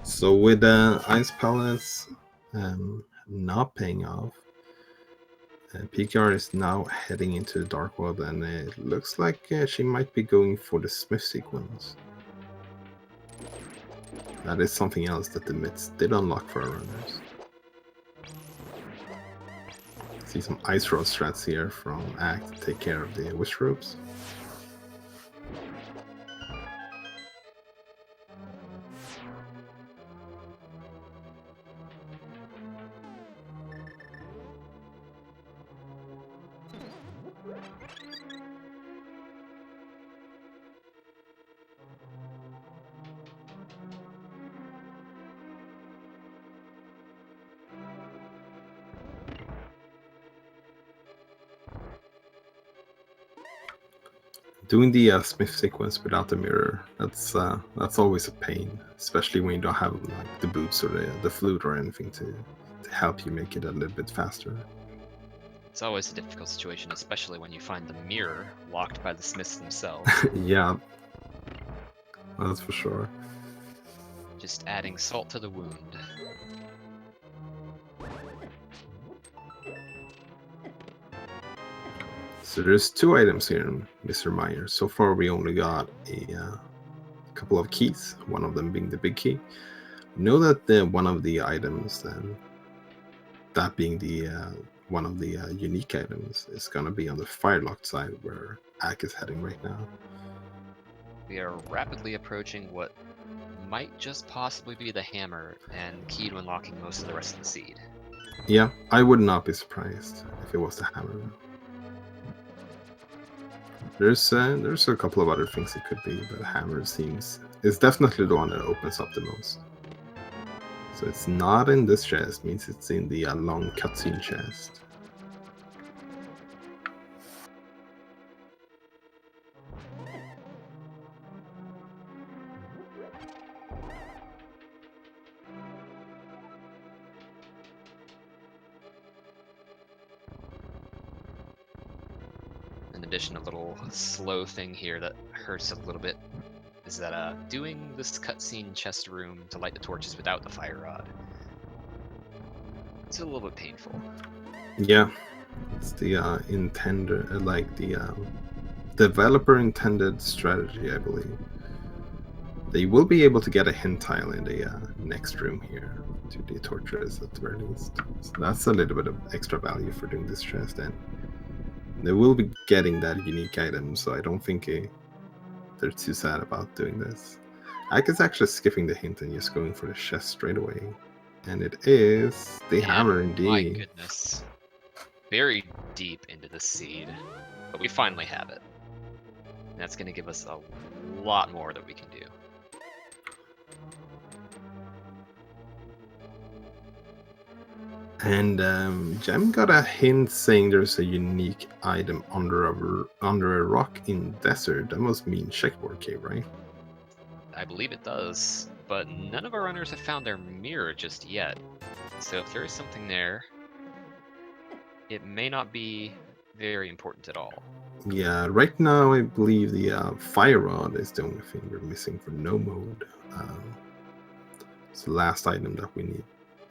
So with Ice Palace not paying off, PKR is now heading into the Dark World, and it looks like she might be going for the Smith sequence. That is something else that the myths did unlock for our runners. See some Ice Rod strats here from Act to take care of the Wish Ropes. Doing the Smith sequence without the mirror, that's always a pain, especially when you don't have like the boots or the flute or anything to help you make it a little bit faster. It's always a difficult situation, especially when you find the mirror locked by the Smiths themselves. Yeah, that's for sure. Just adding salt to the wound. So there's 2 items here, Mr. Meyer. So far we only got a couple of keys, one of them being the big key. Know that one of the items, that being the one of the unique items, is going to be on the Firelocked side where Ak is heading right now. We are rapidly approaching what might just possibly be the hammer and key to unlocking most of the rest of the seed. Yeah, I would not be surprised if it was the hammer. There's a couple of other things it could be, but hammer is definitely the one that opens up the most. So it's not in this chest, means it's in the long cutscene chest. In addition, a little slow thing here that hurts a little bit is that doing this cutscene chest room to light the torches without the fire rod, it's a little bit painful. Yeah, it's the intended, like the developer intended strategy, I believe. They will be able to get a hint tile in the next room here to the torches at the very least. So that's a little bit of extra value for doing this chest, and they will be getting that unique item, so I don't think they're too sad about doing this. I guess actually skipping the hint and just going for the chest straight away. And it is the hammer indeed. My goodness. Buried deep into the seed. But we finally have it. And that's going to give us a lot more that we can do. And Gem got a hint saying there's a unique item under a rock in desert. That must mean Checkboard Cave, right? I believe it does, but none of our runners have found their mirror just yet. So if there is something there, it may not be very important at all. Yeah, right now I believe the fire rod is the only thing we're missing for no mode. It's the last item that we need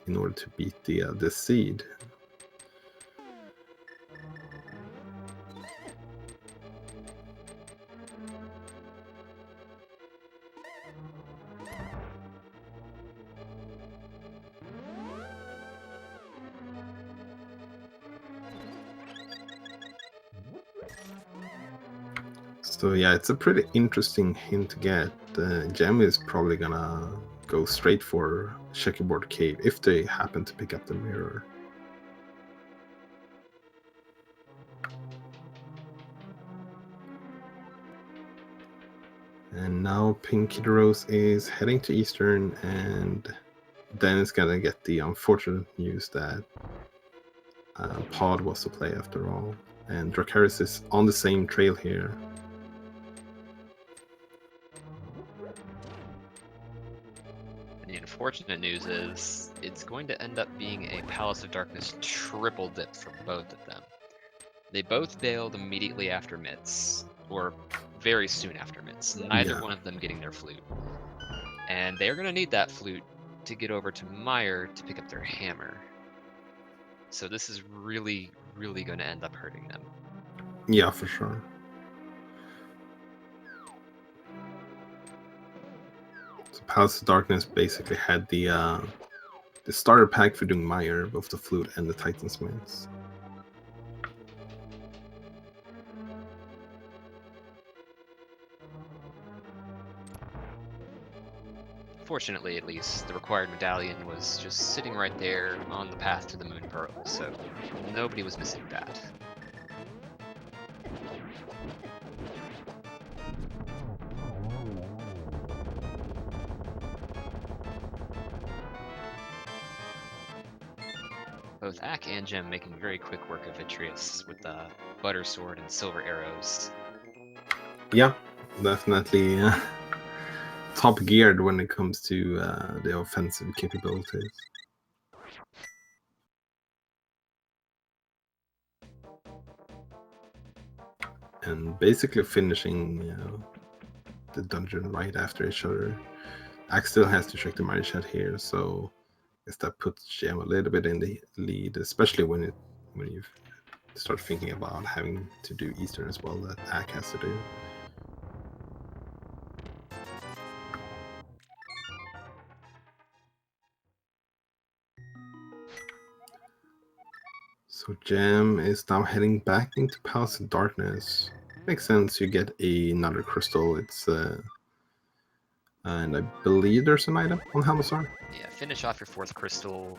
in order to beat the seed. So yeah, it's a pretty interesting hint to get. Gem is probably gonna go straight for checkerboard cave if they happen to pick up the mirror. And now Pink Kid Rose is heading to Eastern, and then it's gonna get the unfortunate news that Pod was to play after all. And Dracarys is on the same trail here. And the unfortunate news is it's going to end up being a Palace of Darkness triple dip for both of them. They both bailed immediately after Mitts, or very soon after Mitts, neither one of them getting their flute. And they're going to need that flute to get over to Meyer to pick up their hammer. So this is really, really going to end up hurting them. Yeah, for sure. So Palace of Darkness basically had the starter pack for doing Meyer, both the flute and the Titansmiths. Fortunately, at least, the required medallion was just sitting right there on the path to the Moon Pearl, so nobody was missing that. Both Ak and Gem making very quick work of Vitreous with the butter sword and silver arrows. Yeah, definitely top geared when it comes to the offensive capabilities. And basically finishing the dungeon right after each other. Ak still has to check the Marishat here, so I guess that puts Gem a little bit in the lead, especially when you start thinking about having to do Eastern as well, that Ak has to do. So Gem is now heading back into Palace of Darkness. Makes sense, you get another crystal. It's and I believe there's an item on Helmasar. Yeah, finish off your fourth crystal.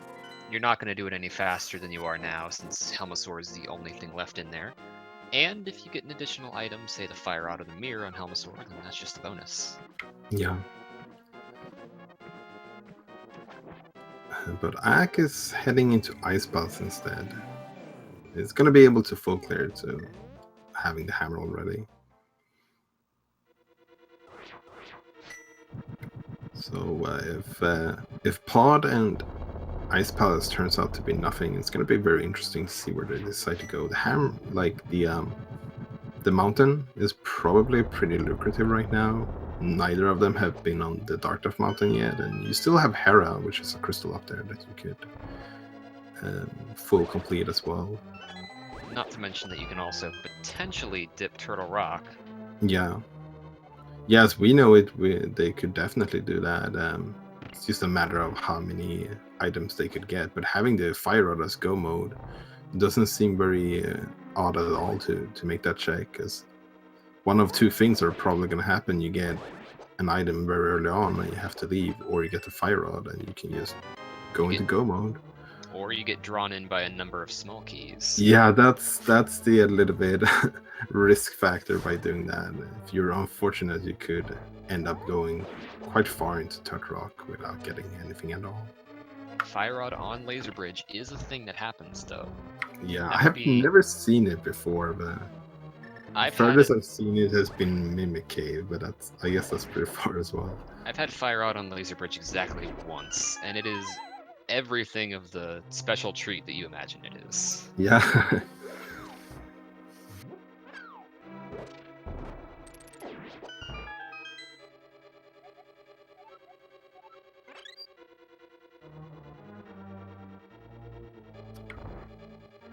You're not going to do it any faster than you are now, since Helmasaur is the only thing left in there. And if you get an additional item, say the Fire Out of the Mirror on Helmasaur, then that's just a bonus. Yeah. But Ak is heading into Ice Baths instead. It's going to be able to full clear to having the hammer already. So if Pod and Ice Palace turns out to be nothing, it's going to be very interesting to see where they decide to go. The hammer, like the mountain, is probably pretty lucrative right now. Neither of them have been on the Dark Death Mountain yet, and you still have Hera, which is a crystal up there that you could full complete as well. Not to mention that you can also potentially dip Turtle Rock. Yeah. Yes, we know it. They could definitely do that. It's just a matter of how many items they could get. But having the Fire Rod as go mode doesn't seem very odd at all to make that check, because one of two things are probably going to happen. You get an item very early on and you have to leave, or you get the Fire Rod and you can just go into go mode. Or you get drawn in by a number of small keys. Yeah, that's the little bit risk factor by doing that. If you're unfortunate, you could end up going quite far into Turtle Rock without getting anything at all. Fire Rod on Laser Bridge is a thing that happens, though. Yeah, I have never seen it before, but the furthest I've seen it has been Mimic Cave, but I guess that's pretty far as well. I've had Fire Rod on Laser Bridge exactly once, and it is everything of the special treat that you imagine it is. Yeah.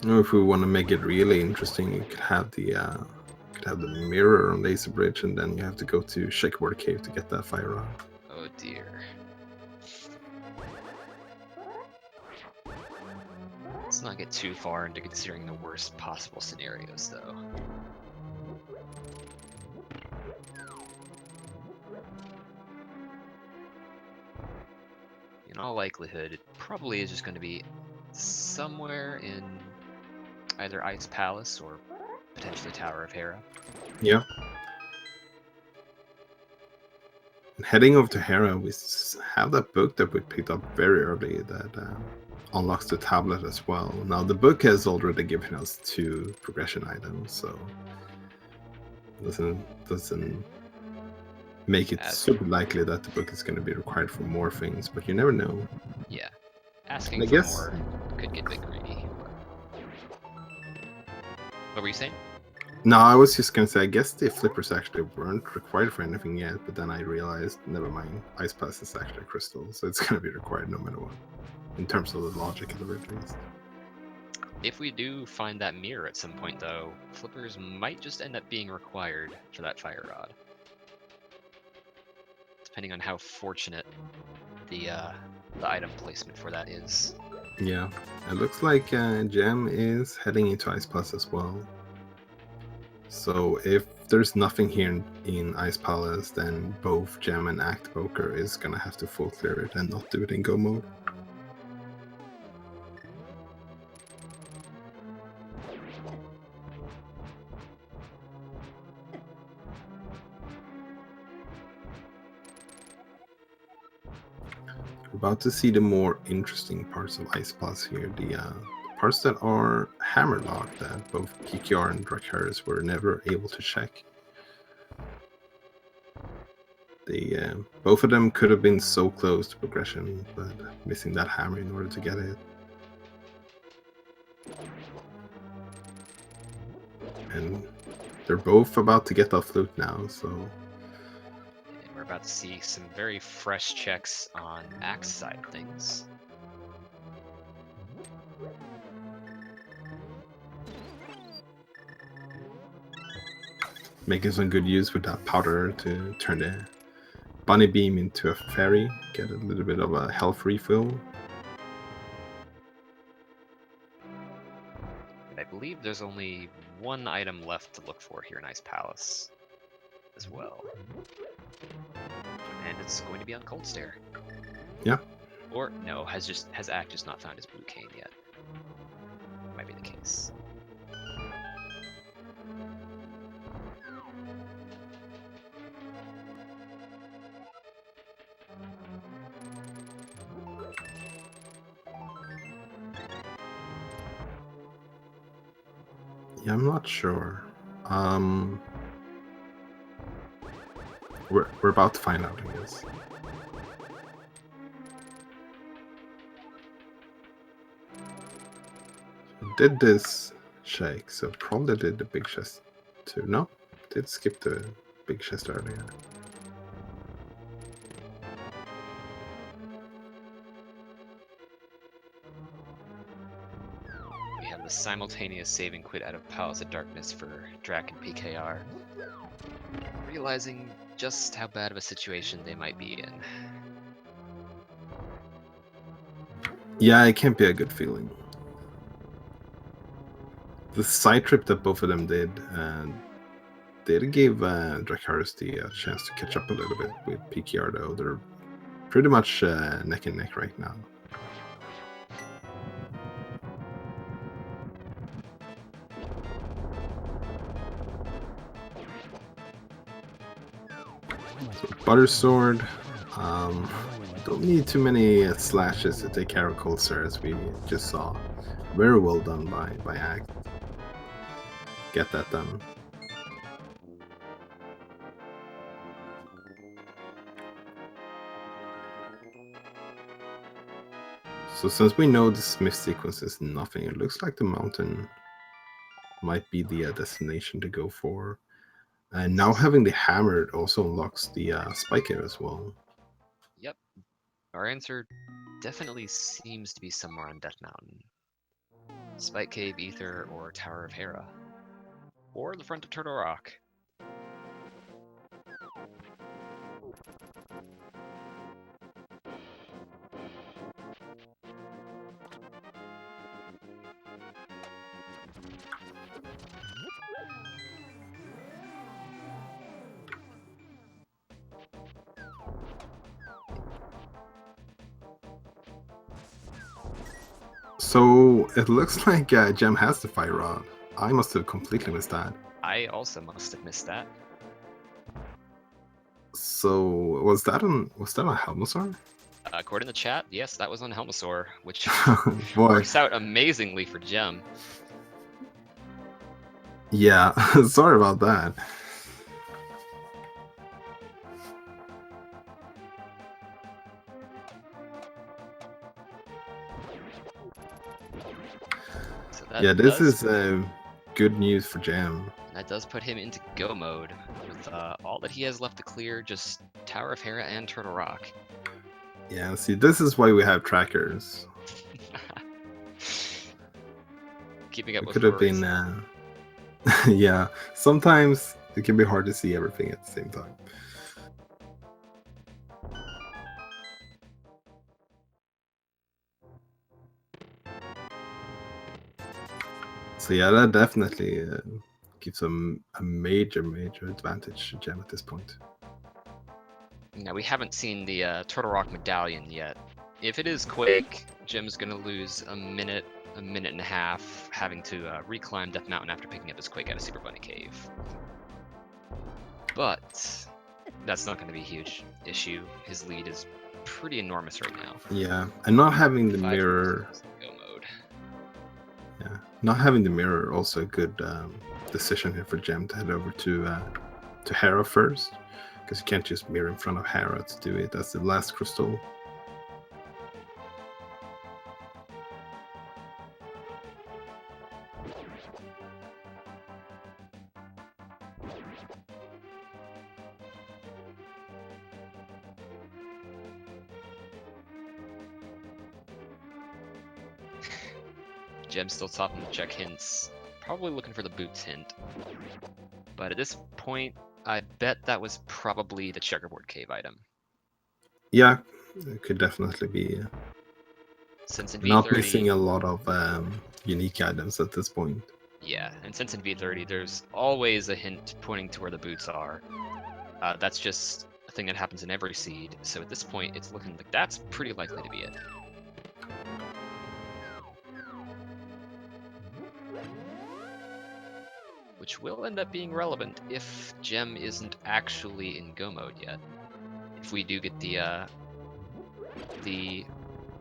If we want to make it really interesting, you could have the mirror on Laser Bridge, and then you have to go to Checkerboard Cave to get that fire rod. Oh dear. Let's not get too far into considering the worst possible scenarios, though. In all likelihood, it probably is just going to be somewhere in either Ice Palace or potentially Tower of Hera. Yeah. Heading over to Hera, we have that book that we picked up very early that unlocks the tablet as well. Now, the book has already given us 2 progression items, so doesn't make it super likely that the book is going to be required for more things, but you never know. Yeah, asking I for guess more could get a bit greedy. What were you saying? No, I was just going to say, I guess the flippers actually weren't required for anything yet, but then I realized, never mind, Ice Pass is actually a crystal, so it's going to be required no matter what, in terms of the logic of it, at least. If we do find that mirror at some point, though, flippers might just end up being required for that fire rod. Depending on how fortunate the item placement for that is. Yeah, it looks like Gem is heading into Ice Pass as well. So if there's nothing here in Ice Palace, then both Gem and Act Poker is going to have to full clear it and not do it in go mode. We're about to see the more interesting parts of Ice Plus here, the parts that are hammerlocked that both PKR and Dracarys were never able to check. They both of them could have been so close to progression, but missing that hammer in order to get it. And they're both about to get off loot now, so... And we're about to see some very fresh checks on Axe side of things. Making some good use with that powder to turn the bunny beam into a fairy, get a little bit of a health refill. And I believe there's only one item left to look for here in Ice Palace as well. And it's going to be on Cold Stare. Yeah. Or no, has Act just not found his blue cane yet? Might be the case. Yeah, I'm not sure. We're about to find out, I guess. Did this shake, so probably did the big chest too. No, did skip the big chest earlier. We have the simultaneous save and quit out of Palace of Darkness for Drac and PKR. Realizing just how bad of a situation they might be in. Yeah, it can't be a good feeling. The side trip that both of them did give Dracarys the chance to catch up a little bit with PKR, though. They're pretty much neck and neck right now. So Butter Sword. Don't need too many slashes to take care of Cold Stare, as we just saw. Very well done by Act. Get that done. So since we know the Smith sequence is nothing, it looks like the mountain might be the destination to go for. And now having the hammer also unlocks the spike cave as well. Yep. Our answer definitely seems to be somewhere on Death Mountain. Spike Cave, Ether, or Tower of Hera. Or the front of Turtle Rock. So it looks like Gem has the fire rod. I must have completely missed that. I also must have missed that. So was that on Helmasaur? According to the chat, yes, that was on Helmasaur, which Boy, works out amazingly for Gem. yeah, sorry about that. So that Yeah, this is good news for Gem. That does put him into go mode, with all that he has left to clear just Tower of Hera and Turtle Rock. Yeah, see, this is why we have trackers. Keeping up It with could have words. been, yeah, sometimes it can be hard to see everything at the same time. So yeah, that definitely gives him a major advantage to Gem at this point. Now, we haven't seen the Turtle Rock medallion yet. If it is Quake, Gem's gonna lose a minute and a half, having to reclimb Death Mountain after picking up his Quake out of Super Bunny Cave. But that's not going to be a huge issue. His lead is pretty enormous right now. Yeah, and not having the mirror. Go mode. Yeah, not having the mirror also a good decision here for Gem to head over to Hera first, because you can't just mirror in front of Hera to do it. That's the last crystal. Gem's still stopping to check hints. Probably looking for the boots hint. But at this point, I bet that was probably the checkerboard cave item. Yeah, it could definitely be. Since in not V30, missing a lot of unique items at this point. Yeah, and since in V30 there's always a hint pointing to where the boots are. That's just a thing that happens in every seed, so at this point it's looking like that's pretty likely to be it. Which will end up being relevant if Gem isn't actually in go mode yet. If we do get the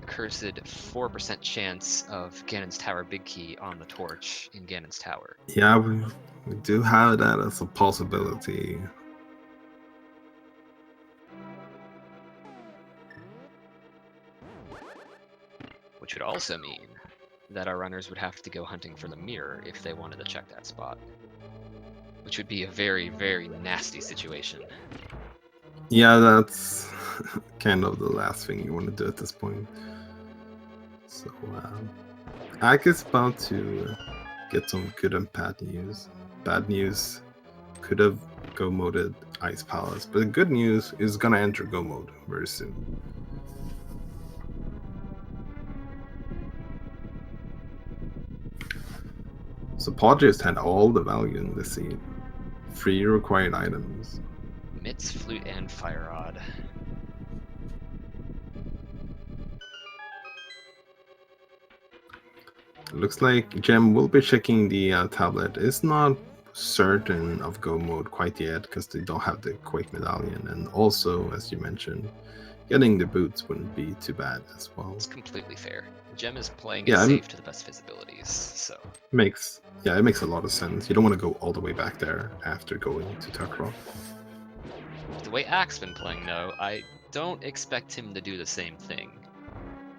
cursed 4% chance of Ganon's Tower Big Key on the torch in Ganon's Tower. Yeah, we do have that as a possibility. Which would also mean that our runners would have to go hunting for the mirror if they wanted to check that spot. Which would be a very, very nasty situation. Yeah, that's kind of the last thing you want to do at this point. So, Ag is about to get some good and bad news. Bad news could have go moded Ice Palace, but the good news is gonna enter go mode very soon. So Podgers had all the value in this seed. 3 required items. Mitts, Flute, and Fire Rod. Looks like Gem will be checking the tablet. It's not certain of go mode quite yet because they don't have the Quake medallion, and also, as you mentioned, getting the boots wouldn't be too bad as well. It's completely fair. Gem is playing it safe to the best of his abilities, so it makes a lot of sense. You don't want to go all the way back there after going to Turtle Rock. The way Ack's been playing, though, I don't expect him to do the same thing.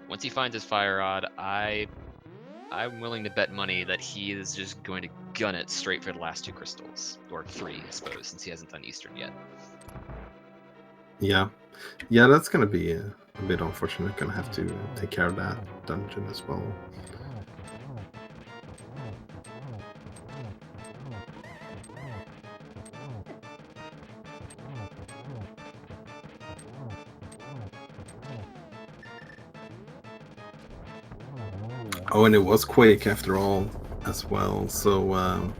Once he finds his fire rod, I'm willing to bet money that he is just going to gun it straight for the last 2 crystals. Or 3, I suppose, since he hasn't done Eastern yet. Yeah. Yeah, that's gonna be a bit unfortunate. Gonna have to take care of that dungeon as well. Oh, and it was Quake after all as well, so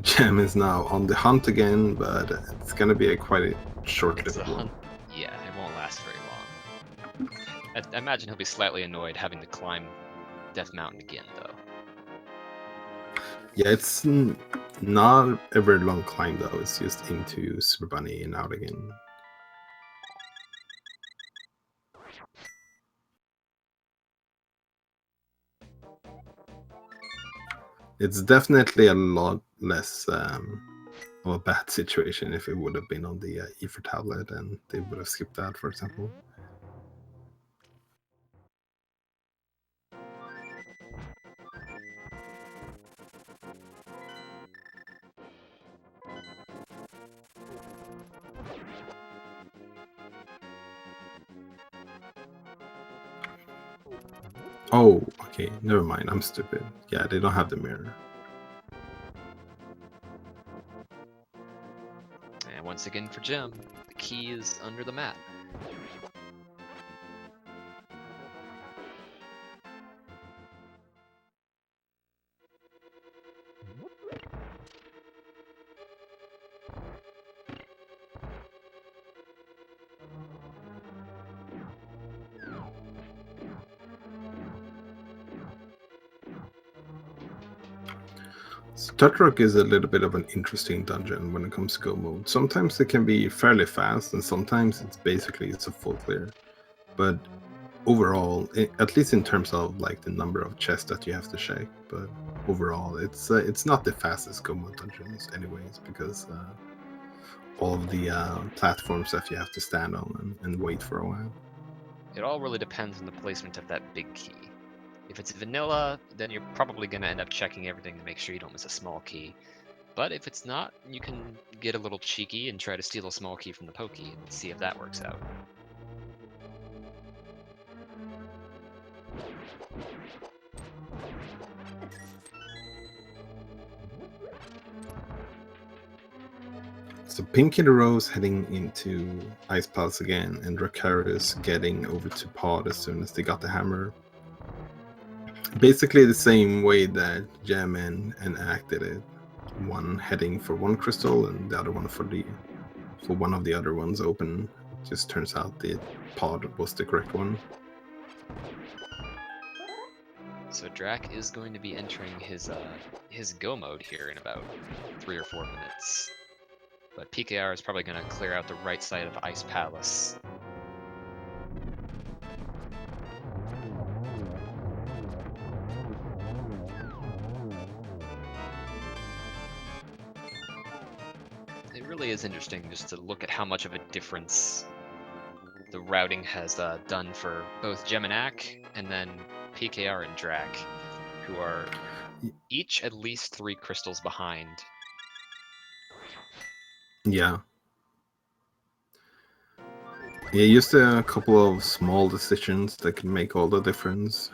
Gem is now on the hunt again, but it's gonna be quite a short-lived It's a one. hunt. Yeah, it won't last very long. I imagine he'll be slightly annoyed having to climb Death Mountain again, though. Yeah, it's not a very long climb though. It's just into Super Bunny and out again. It's definitely a lot less of a bad situation if it would have been on the Ether tablet and they would have skipped that, for example. Oh, okay, never mind. I'm stupid. Yeah, they don't have the mirror. And once again for Gem, the key is under the mat. Stutrock is a little bit of an interesting dungeon when it comes to go mode. Sometimes it can be fairly fast, and sometimes it's a full clear. But overall, at least in terms of like the number of chests that you have to shake, but overall, it's not the fastest go mode dungeons, anyways, because all of the platforms that you have to stand on and wait for a while. It all really depends on the placement of that big key. If it's vanilla, then you're probably going to end up checking everything to make sure you don't miss a small key. But if it's not, you can get a little cheeky and try to steal a small key from the pokey and see if that works out. So Pinky the Rose heading into Ice Palace again, and Dracarys getting over to Pod as soon as they got the hammer. Basically the same way that Gem and Act did it. One heading for one crystal and the other one for one of the other ones open. Just turns out the Pod was the correct one. So Drac is going to be entering his go mode here in about 3 or 4 minutes. But PKR is probably going to clear out the right side of Ice Palace. It really is interesting just to look at how much of a difference the routing has done for both Gem and Ak, and then PKR and Drac, who are each at least 3 crystals behind. Yeah. Yeah, just a couple of small decisions that can make all the difference.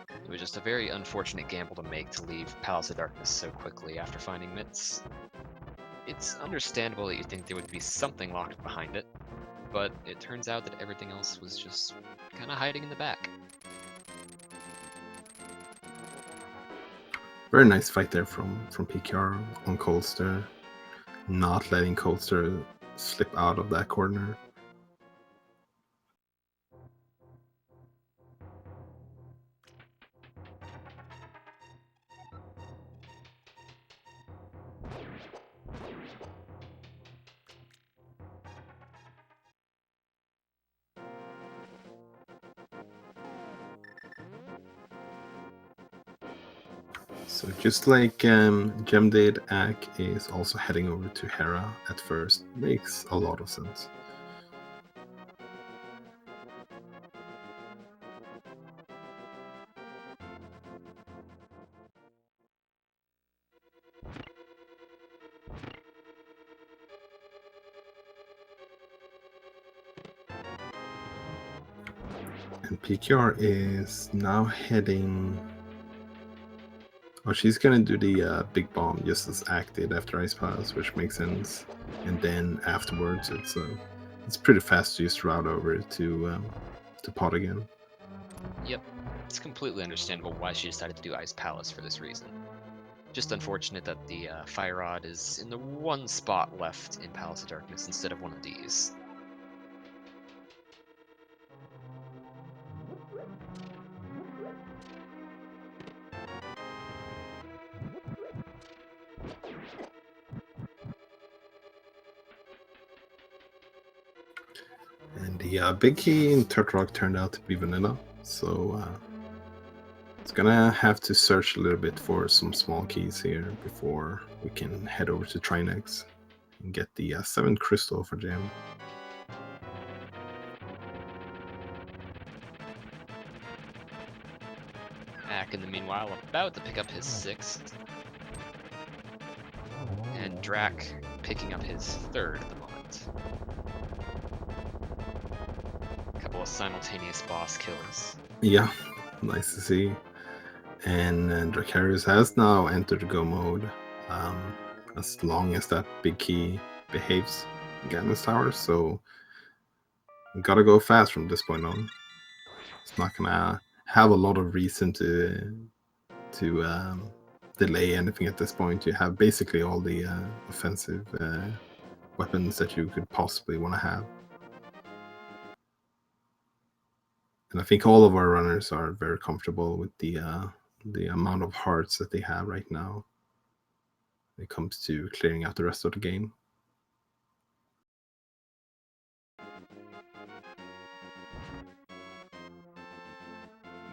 It was just a very unfortunate gamble to make to leave Palace of Darkness so quickly after finding Mitts. It's understandable that you think there would be something locked behind it, but it turns out that everything else was just kind of hiding in the back. Very nice fight there from PKR on Coldster, not letting Coldster slip out of that corner. So just like Gem did, Ak is also heading over to Hera at first. Makes a lot of sense. And PKR is now heading... Oh, she's gonna do the big bomb just as Ak did after Ice Palace, which makes sense. And then afterwards, it's pretty fast to just route over to Pot again. Yep, it's completely understandable why she decided to do Ice Palace for this reason. Just unfortunate that the Fire Rod is in the one spot left in Palace of Darkness instead of one of these. And the big key in Turtle Rock turned out to be vanilla, so it's gonna have to search a little bit for some small keys here before we can head over to Trinex and get the 7th crystal for Jam. Ak, in the meanwhile, about to pick up his 6th. And Drac picking up his 3rd at the moment. A couple of simultaneous boss kills. Yeah, nice to see. And Dracarius has now entered go mode, as long as that big key behaves again in this tower, so we gotta go fast from this point on. It's not gonna have a lot of reason to delay anything at this point. You have basically all the offensive weapons that you could possibly want to have. And I think all of our runners are very comfortable with the amount of hearts that they have right now when it comes to clearing out the rest of the game.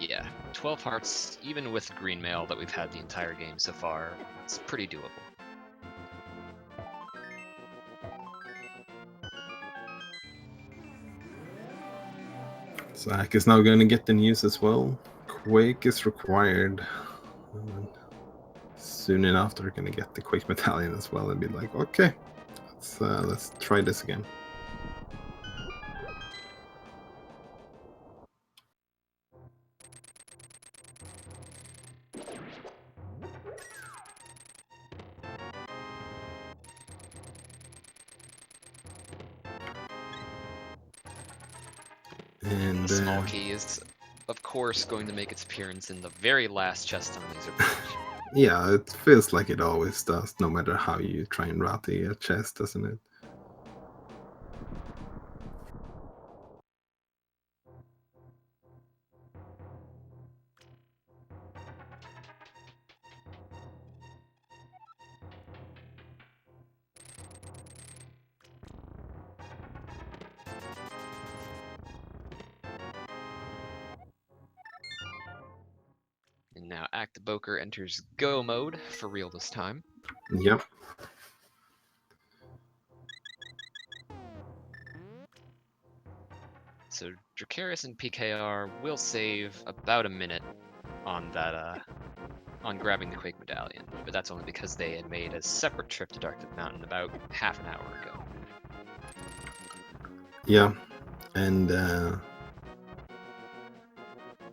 Yeah, 12 hearts, even with green mail that we've had the entire game so far, it's pretty doable. Zach is now going to get the news as well. Quake is required. Soon enough, they're going to get the Quake medallion as well and be like, okay, let's try this again. And the small key is, of course, going to make its appearance in the very last chest on Laser Bridge. Yeah, it feels like it always does, no matter how you try and route the chest, doesn't it? And now Actiboker enters go mode for real this time. Yep. So Dracarius and PKR will save about a minute on that on grabbing the Quake medallion, but that's only because they had made a separate trip to Darktooth Mountain about half an hour ago. Yeah, and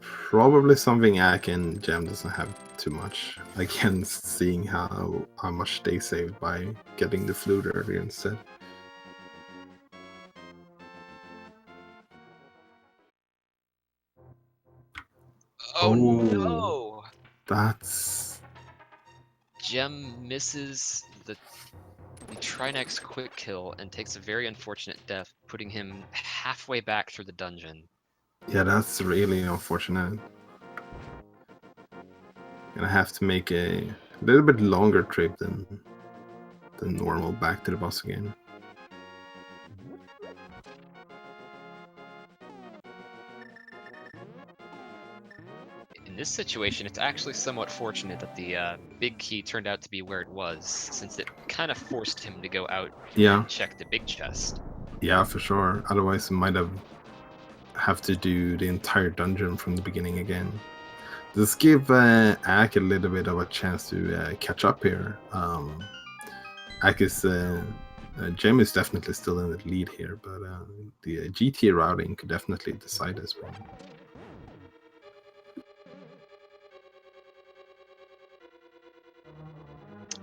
probably something Ak and Gem doesn't have too much against, seeing how much they saved by getting the flute earlier instead. Oh no! That's... Gem misses the Trinex quick kill and takes a very unfortunate death, putting him halfway back through the dungeon. Yeah, that's really unfortunate. Gonna have to make a little bit longer trip than normal back to the boss again. In this situation, it's actually somewhat fortunate that the big key turned out to be where it was, since it kind of forced him to go out and check the big chest. Yeah, for sure. Otherwise, he might have to do the entire dungeon from the beginning again. This give Ak a little bit of a chance to catch up here. Ak is Gem is definitely still in the lead here, but the GT routing could definitely decide this one.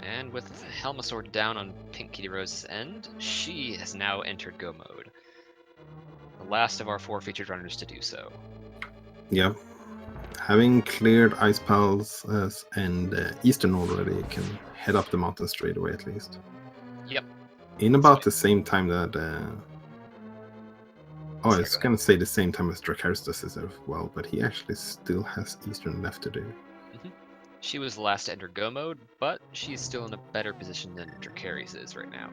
And with Helmasaur down on Pink Kitty Rose's end, she has now entered Go mode. The last of our 4 featured runners to do so. Yep. Having cleared Ice Pals and Eastern already, you can head up the mountain straight away at least. Yep. In about the same time that... I was going to say the same time as Dracarys does this as well, but he actually still has Eastern left to do. Mm-hmm. She was the last to enter Go mode, but she's still in a better position than Dracarys is right now.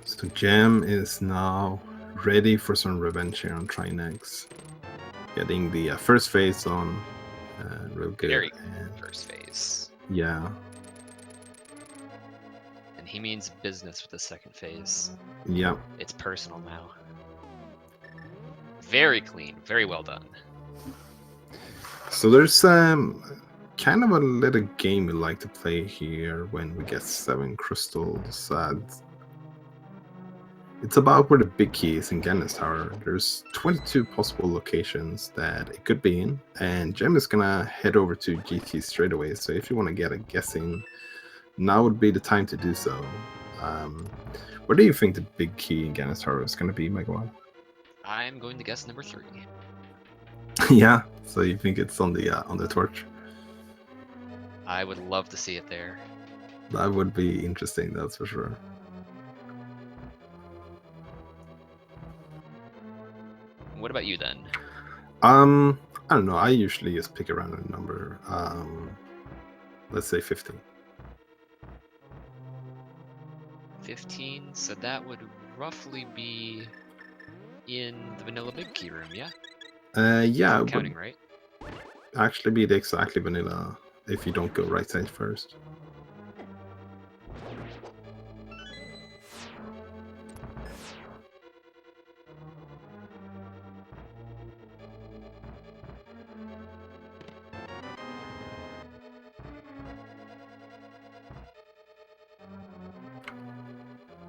So Gem is now ready for some revenge here on Trinex. Getting the first phase on real good. Very first phase. Yeah. And he means business with the second phase. Yeah. It's personal now. Very clean, very well done. So there's kind of a little game we like to play here when we get 7 crystals. It's about where the big key is in Gannis Tower. There's 22 possible locations that it could be in, and Gem is gonna head over to GT straight away. So if you want to get a guess in, now would be the time to do so. Where do you think the big key in Gannis Tower is gonna be, Megawan? I'm going to guess number 3. Yeah. So you think it's on the torch? I would love to see it there. That would be interesting, that's for sure. What about you then? I don't know. I usually just pick a random number. Let's say 15. 15. So that would roughly be in the vanilla big key room, yeah? Yeah. I'm counting right. Actually, be the exactly vanilla if you don't go right side first.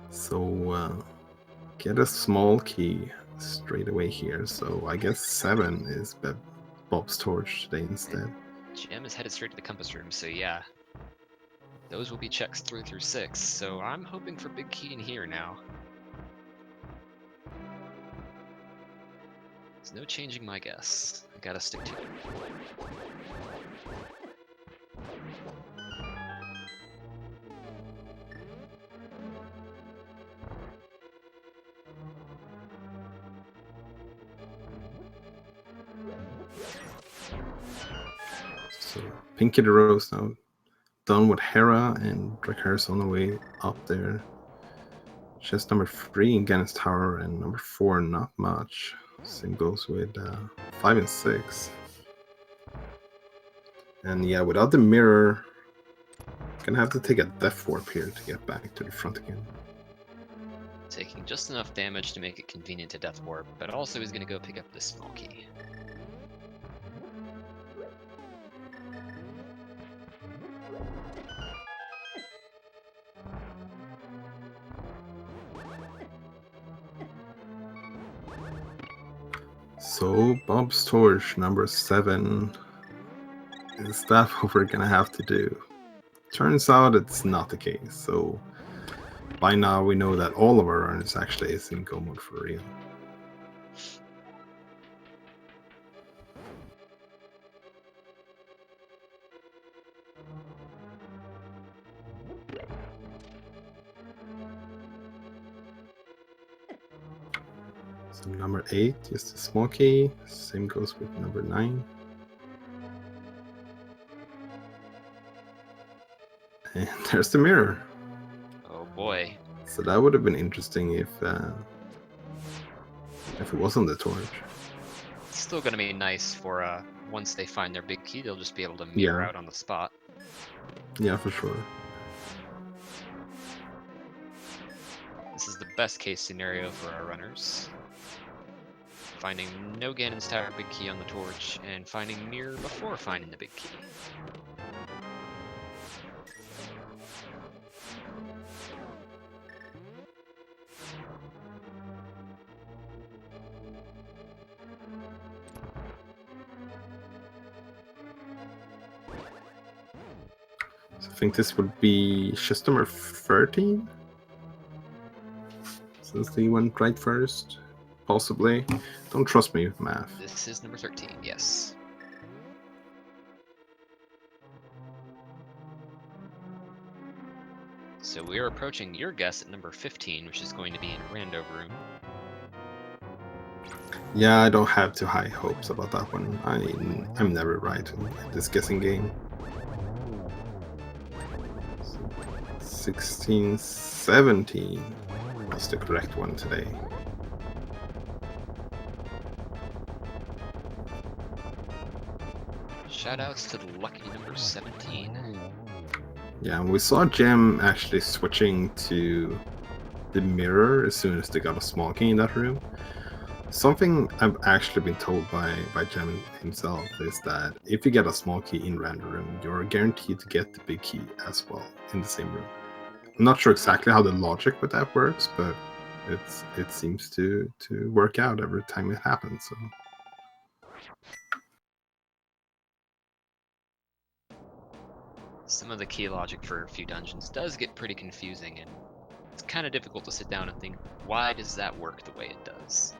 So get a small key straight away here. So I guess 7 is Bob's torch today instead. Gem is headed straight to the compass room, so yeah. Those will be checks 3 through 6, so I'm hoping for big key in here now. There's no changing my guess. I gotta stick to it. So Pink Kitty Rose now done with Hera, and Dracarys on the way up there. Chest number 3 in Gannis Tower, and number 4 not much. Same goes with 5 and 6. And yeah, without the mirror, gonna have to take a death warp here to get back to the front again. Taking just enough damage to make it convenient to death warp, but also he's gonna go pick up this small key. So Bob's torch number 7. Is that what we're gonna have to do? Turns out it's not the case. So by now we know that all of our runners actually is in go mode for real. So number 8 is the small key. Same goes with number 9. And there's the mirror. Oh boy. So that would have been interesting if it wasn't the torch. It's still going to be nice for once they find their big key, they'll just be able to mirror Yeah. out on the spot. Yeah, for sure. This is the best case scenario for our runners. Finding no Ganon's Tower big key on the torch, and finding mirror before finding the big key. So I think this would be chest number 13. Since they went right first. Possibly. Don't trust me with math. This is number 13, yes. So we are approaching your guess at number 15, which is going to be in Rando room. Yeah, I don't have too high hopes about that one. I'm never right in this guessing game. 16, 17 was the correct one today. Shoutouts to the lucky number 17. Yeah, we saw Gem actually switching to the mirror as soon as they got a small key in that room. Something I've actually been told by Gem himself is that if you get a small key in random room, you're guaranteed to get the big key as well in the same room. I'm not sure exactly how the logic with that works, but it seems to work out every time it happens. So. Some of the key logic for a few dungeons does get pretty confusing, and it's kind of difficult to sit down and think, why does that work the way it does?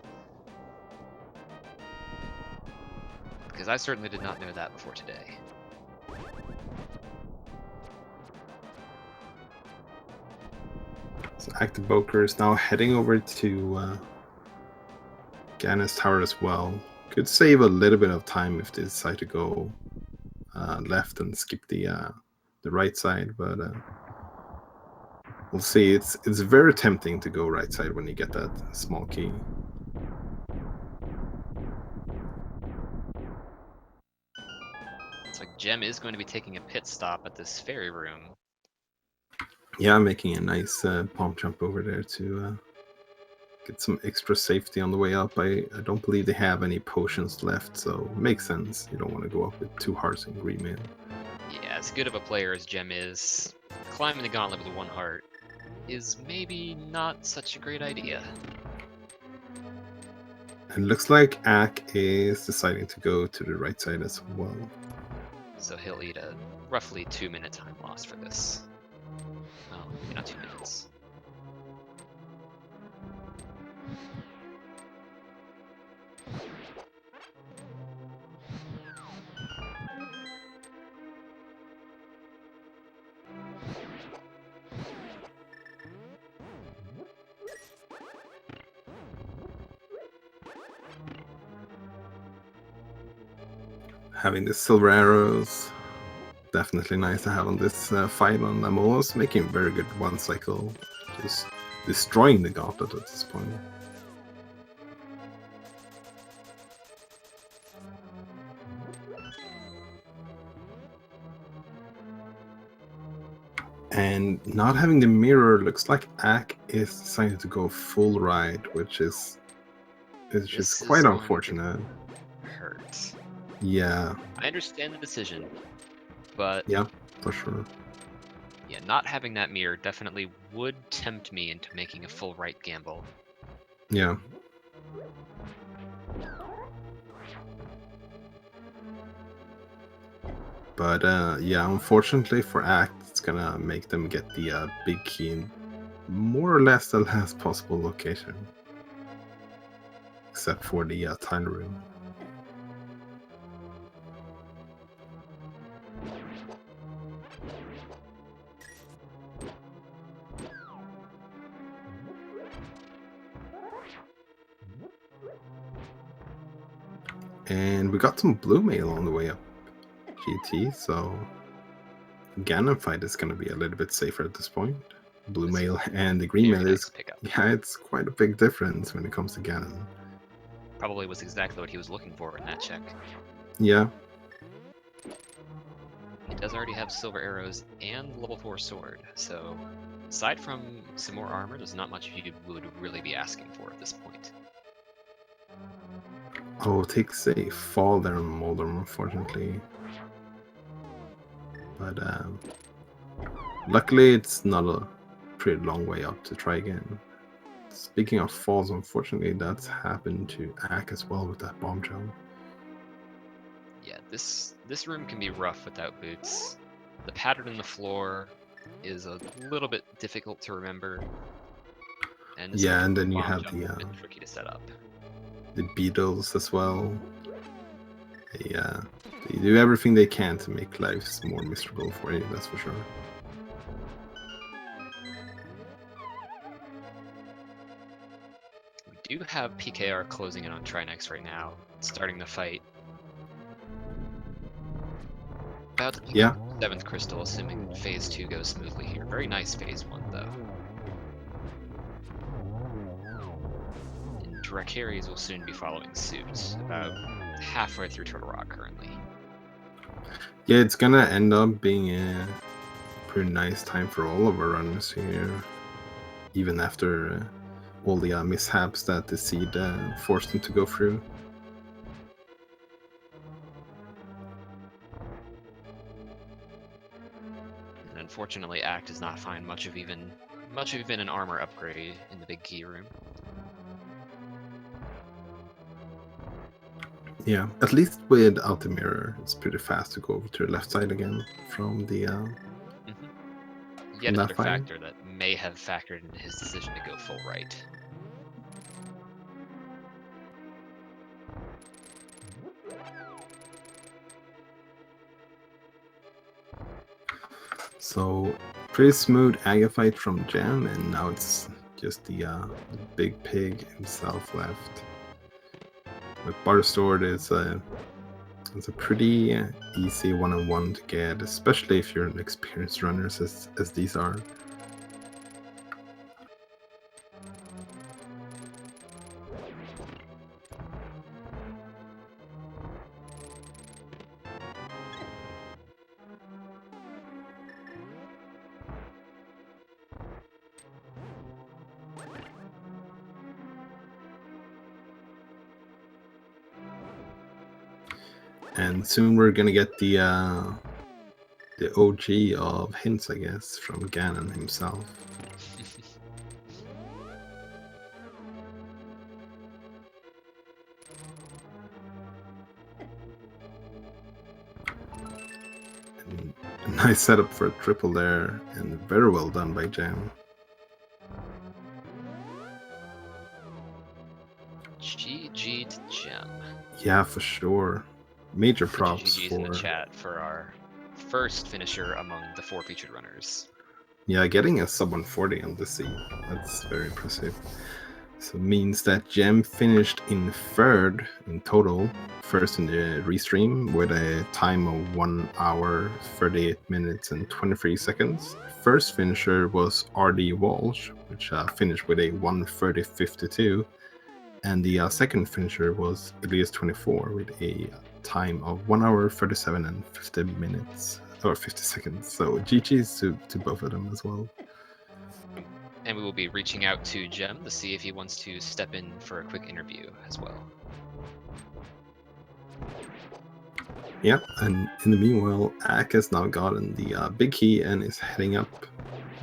Because I certainly did not know that before today. So Active Boker is now heading over to Ganon's Tower as well. Could save a little bit of time if they decide to go left and skip the right side, but we'll see. It's very tempting to go right side when you get that small key. It's like Gem is going to be taking a pit stop at this ferry room. Yeah, making a nice pump jump over there to get some extra safety on the way up. I don't believe they have any potions left, so it makes sense. You don't want to go up with 2 hearts and green man. Yeah, as good of a player as Gem is, climbing the gauntlet with 1 heart is maybe not such a great idea. It looks like Ak is deciding to go to the right side as well. So he'll eat a roughly 2-minute time loss for this. Well, maybe not 2 minutes. Having the silver arrows, definitely nice to have on this fight on Amos, making a very good 1 cycle, just destroying the gauntlet at this point. And not having the mirror, looks like Ak is deciding to go full ride, which is quite unfortunate. Hurt. Yeah. I understand the decision, but yeah, for sure. Yeah, not having that mirror definitely would tempt me into making a full right gamble. Yeah. But yeah, unfortunately for Act, it's gonna make them get the big key in more or less the last possible location. Except for the tile room. And we got some blue mail on the way up GT, so Ganon fight is going to be a little bit safer at this point. Blue This is male and the green very male nice is, pickup. yeah, it's quite a big difference when it comes to Ganon. Probably was exactly what he was looking for in that check. Yeah, He does already have silver arrows and level 4 sword, so aside from some more armor, there's not much you would really be asking for at this point. oh, it takes a fall there on Molder, unfortunately. But luckily, it's not a pretty long way up to try again. Speaking of falls, unfortunately, that's happened to Ack as well with that bomb jump. Yeah, this room can be rough without boots. The pattern in the floor is a little bit difficult to remember. And this Yeah, and then you bomb have jump is a bit tricky to set up. the beetles as well. They do everything they can to make lives more miserable for you, that's for sure. We do have PKR closing in on Trinex right now, starting the fight. About to pick up 7th crystal, assuming phase 2 goes smoothly here. Very nice phase 1 though. And Dracaries will soon be following suit, about halfway through Turtle Rock currently. Yeah, it's gonna end up being a pretty nice time for all of our runners here, even after all the mishaps that the seed forced them to go through. And unfortunately, Act does not find much of even an armor upgrade in the big key room. Yeah, at least without the mirror, it's pretty fast to go over to the left side again from the Yet that another fight. factor that may have factored into his decision to go full right. So pretty smooth Aga fight from Jam, and now it's just the big pig himself left. But Buttersword is it's a pretty easy one-on-one to get, especially if you're an experienced runner as these are. And soon we're gonna get the OG of hints, I guess, from Ganon himself. And a nice setup for a triple there, and very well done by Jam. GG to Gem. Yeah, for sure. Major props GG's for in the chat for our first finisher among the 4 featured runners. Yeah, getting a sub 140 on the sea, that's very impressive. So it means that Gem finished in 3rd in total, first in the restream with a time of 1 hour, 38 minutes and 23 seconds. First finisher was RD Walsh, which finished with a 1:30:52. And the second finisher was Elias24 with a time of 1 hour, 37 and 50 minutes, or 50 seconds. So GG's to both of them as well. And we will be reaching out to Gem to see if he wants to step in for a quick interview as well. Yeah, and in the meanwhile, Ack has now gotten the big key and is heading up.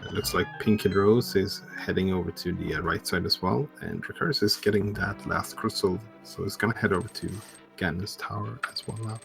It looks like Pink Kid Rose is heading over to the right side as well, and Dracarys is getting that last crystal, so it's gonna head over to Ganon's tower as well now.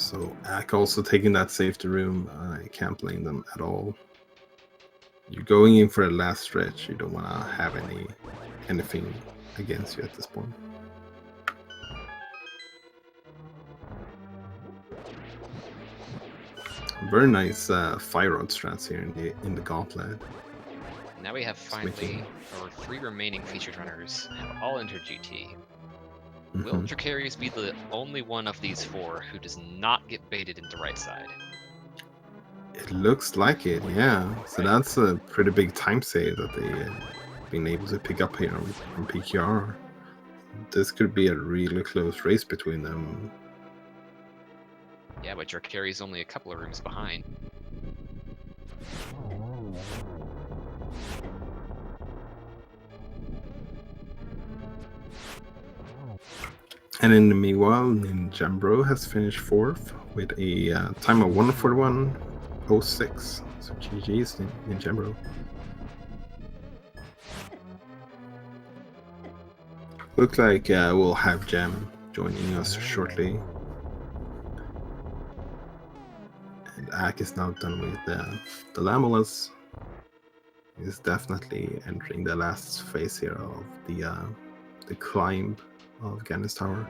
So Ak also taking that safety room. I can't blame them at all. You're going in for a last stretch. You don't want to have anything against you at this point. Very nice fire rod strats here in the gauntlet. Now we have finally our 3 remaining featured runners have all entered GT. Will Dracarius be the only one of these 4 who does not get baited into right side? It looks like it, yeah. So that's a pretty big time save that they've been able to pick up here on PQR. This could be a really close race between them. Yeah, but Dracarius only a couple of rooms behind. And in the meanwhile, Ninjambro has finished 4th with a time of 1:41:06. So GG's Ninjambro. Looks like we'll have Gem joining us shortly. And Ak is now done with the Lamelas. He's definitely entering the last phase here of the climb of Gannis Tower.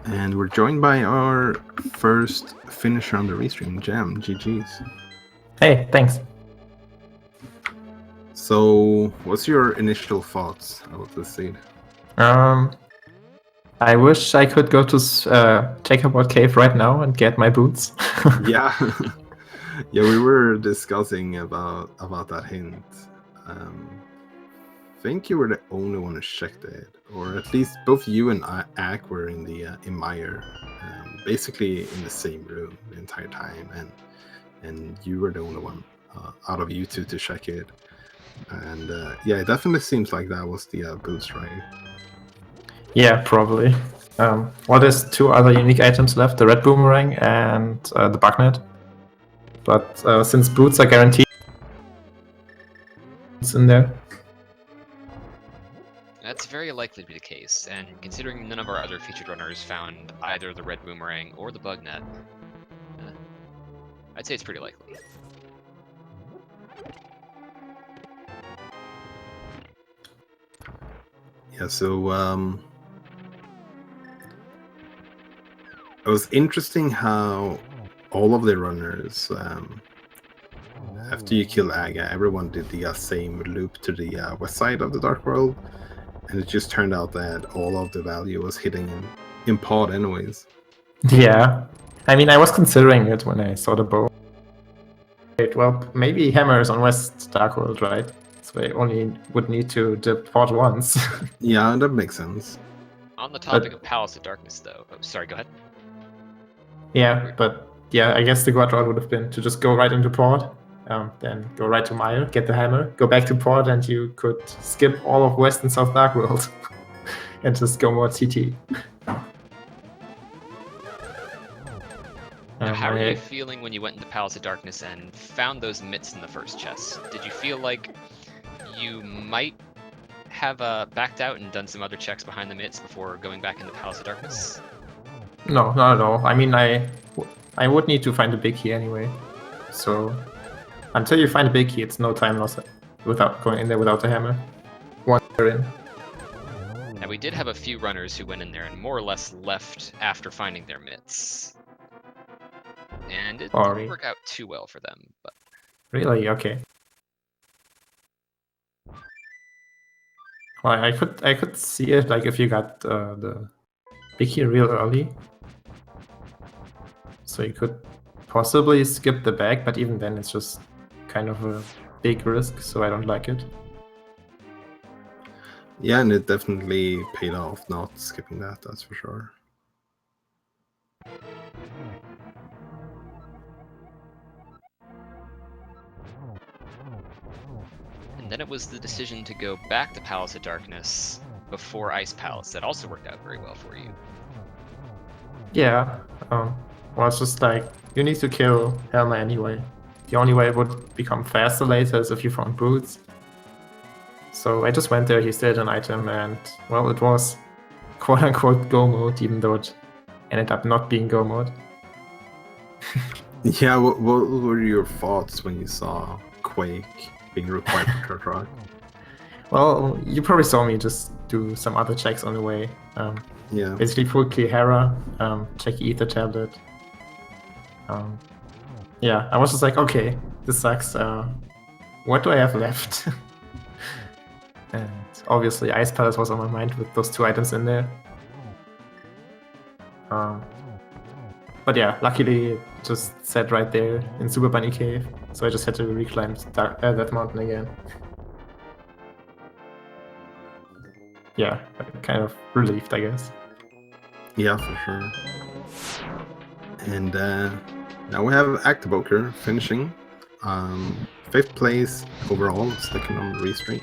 And we're joined by our first finisher on the restream, Jam. GG's. Hey, thanks. So, what's your initial thoughts about this seed? I wish I could go to Checkerboard Cave right now and get my boots. Yeah, yeah, we were discussing about that hint. I think you were the only one who checked it, or at least both you and Ak were in the in Meyer, basically in the same room the entire time, and you were the only one out of you two to check it. And yeah, it definitely seems like that was the boost, right? Yeah, probably. Well, there's 2 other unique items left, the red boomerang and the bugnet. But since boots are guaranteed, it's in there. That's very likely to be the case, and considering none of our other featured runners found either the red boomerang or the bugnet, I'd say it's pretty likely. Yeah, so it was interesting how all of the runners, after you kill Aga, everyone did the same loop to the west side of the Dark World, and it just turned out that all of the value was hitting in pod anyways. Yeah. I mean, I was considering it when I saw the bow. Wait, well, maybe hammers on West Dark World, right? So I only would need to dip pod once. Yeah, that makes sense. On the topic of Palace of Darkness, though... Oh, sorry, go ahead. Yeah, but yeah, I guess the god route would have been to just go right into pod, then go right to Mire, get the hammer, go back to pod, and you could skip all of West and South Dark World and just go more TT. Now, how are you feeling when you went into Palace of Darkness and found those mitts in the first chest? Did you feel like you might have backed out and done some other checks behind the mitts before going back into Palace of Darkness? No, not at all. I mean, I would need to find a big key anyway. So until you find a big key, it's no time loss without going in there without the hammer. Once you're in. Now, we did have a few runners who went in there and more or less left after finding their mitts. And it didn't work out too well for them, but... Really? Okay. Well, I could see it, like, if you got the big key real early. So you could possibly skip the bag, but even then it's just kind of a big risk, so I don't like it. Yeah, and it definitely paid off not skipping that, that's for sure. And then it was the decision to go back to Palace of Darkness before Ice Palace. That also worked out very well for you. Yeah, well, it's just like, you need to kill Helma anyway. the only way it would become faster later is if you found boots. So I just went there, he stayed an item, and well, it was quote-unquote go mode, even though it ended up not being go mode. Yeah, what were your thoughts when you saw Quake being required for Church Rock? Well, you probably saw me just do some other checks on the way. Yeah. Basically full clear Hera, check Ether tablet. Yeah, I was just like, okay, this sucks. What do I have left? And obviously Ice Palace was on my mind with those 2 items in there. But yeah, luckily it just sat right there in Super Bunny Cave, so I just had to reclimb that mountain again. Yeah, kind of relieved, I guess. Yeah, for sure. And now we have Actiboker finishing 5th place overall, second on the restream.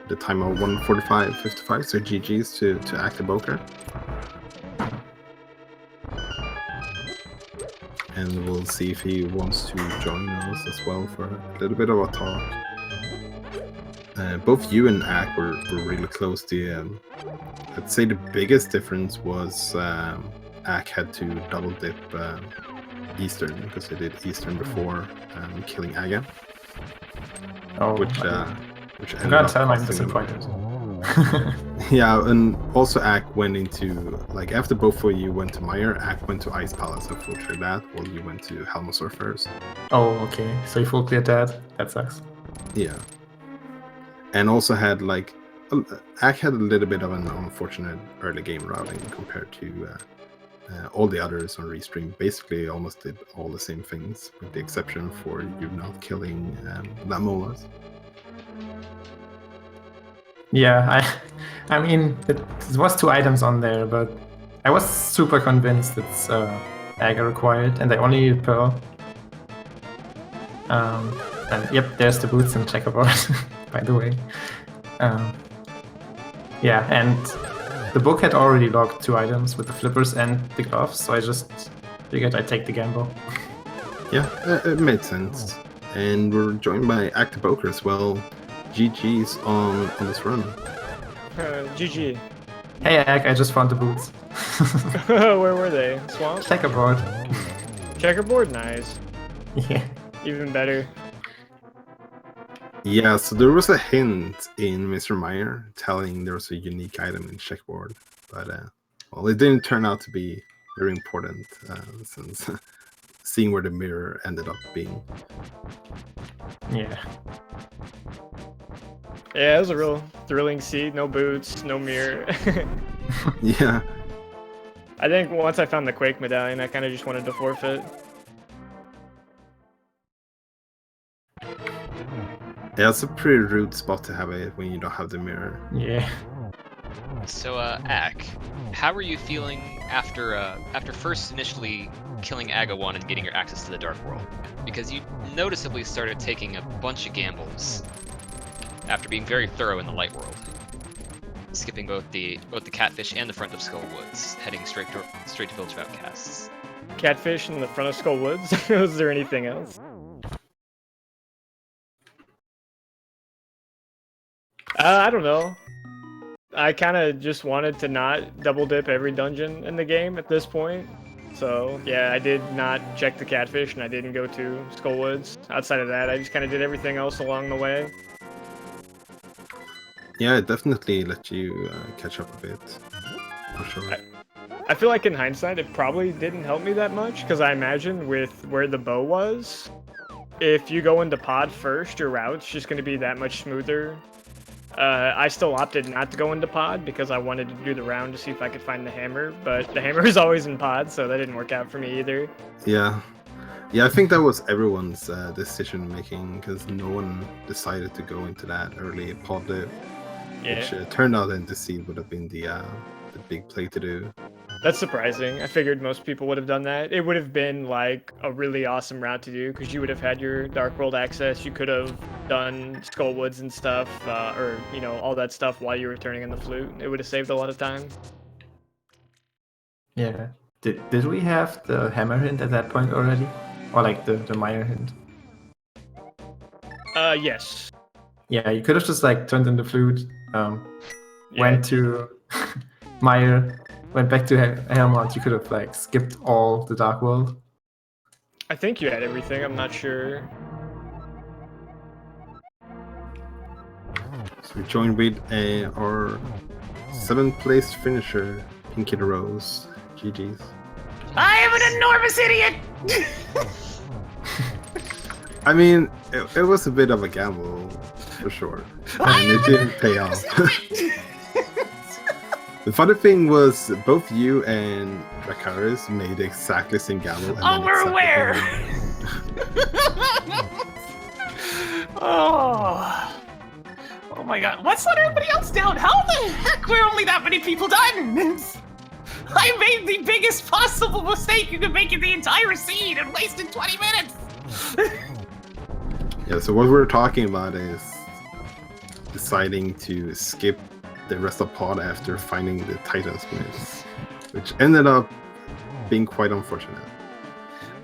The time of 1:45.55, so GG's to Actiboker. And we'll see if he wants to join us as well for a little bit of a talk. Both you and Ak were really close. I'd say the biggest difference was Ak had to double dip Eastern because he did Eastern before killing Aga. Oh, which I'm ended gonna up tell him I'm costing him. disappointed. Yeah, and also Ak went into, like, after both of you went to Meyer, Ak went to Ice Palace and full cleared that, while you went to Helmsor first. Oh, okay, so you full cleared that? That sucks. Yeah. And also had, like, Ak had a little bit of an unfortunate early game routing compared to all the others on Restream. Basically almost did all the same things, with the exception for you not killing Lamolas. Yeah, I mean, it was 2 items on there, but I was super convinced it's Aga required, and I only need Pearl. And yep, there's the boots and checkerboard, by the way. Yeah, and the book had already logged 2 items with the flippers and the gloves, so I just figured I'd take the gamble. Yeah, it made sense. And we're joined by Actiboker as well. GG's on this run. GG. Hey, Ag, I just found the boots. Where were they? Swamp? Checkerboard. Checkerboard? Nice. Yeah. Even better. Yeah, so there was a hint in Mr. Meyer telling there was a unique item in checkerboard, but well, it didn't turn out to be very important since seeing where the mirror ended up being. Yeah. Yeah, it was a real thrilling seat. No boots, no mirror. Yeah. I think once I found the Quake medallion, I kind of just wanted to forfeit. Yeah, it's a pretty rude spot to have it when you don't have the mirror. Yeah. So, Ak, how are you feeling after first initially killing Aga 1 and getting your access to the Dark World? Because you noticeably started taking a bunch of gambles after being very thorough in the Light World, skipping both the Catfish and the front of Skull Woods, heading straight to Village of Outcasts. Catfish in the front of Skull Woods? Was there anything else? I don't know. I kind of just wanted to not double dip every dungeon in the game at this point. So yeah, I did not check the Catfish and I didn't go to Skull Woods. Outside of that, I just kind of did everything else along the way. Yeah, it definitely let you catch up a bit, for sure. I feel like in hindsight, it probably didn't help me that much, because I imagine with where the bow was, if you go into pod first, your route's just going to be that much smoother. I still opted not to go into pod because I wanted to do the round to see if I could find the hammer, but the hammer is always in pod, so that didn't work out for me either. Yeah. Yeah, I think that was everyone's decision making, because no one decided to go into that early pod dip, which turned out then to see would have been the big play to do. That's surprising. I figured most people would have done that. It would have been like a really awesome route to do because you would have had your Dark World access. You could have done Skull Woods and stuff, or you know, all that stuff while you were turning in the flute. It would have saved a lot of time. Yeah. Did we have the hammer hint at that point already? Or like the Meyer hint? Yes. Yeah, you could have just like turned in the flute, Yeah. went to Meyer, went back to Helmont. You could have like skipped all the Dark World. I think you had everything. I'm not sure. So we joined with our 7th place finisher, Pinky the Rose. GG's. I am an enormous idiot! I mean, it was a bit of a gamble, for sure. And it didn't pay off. The funny thing was, both you and Dracarys made exactly the same gamble. Oh, we're aware! Oh my god, what's let everybody else down? How the heck were only that many people done? I made the biggest possible mistake you could make in the entire scene and wasted 20 minutes! Yeah, so what we're talking about is deciding to skip the rest of pod after finding the Titan Smiths, which ended up being quite unfortunate.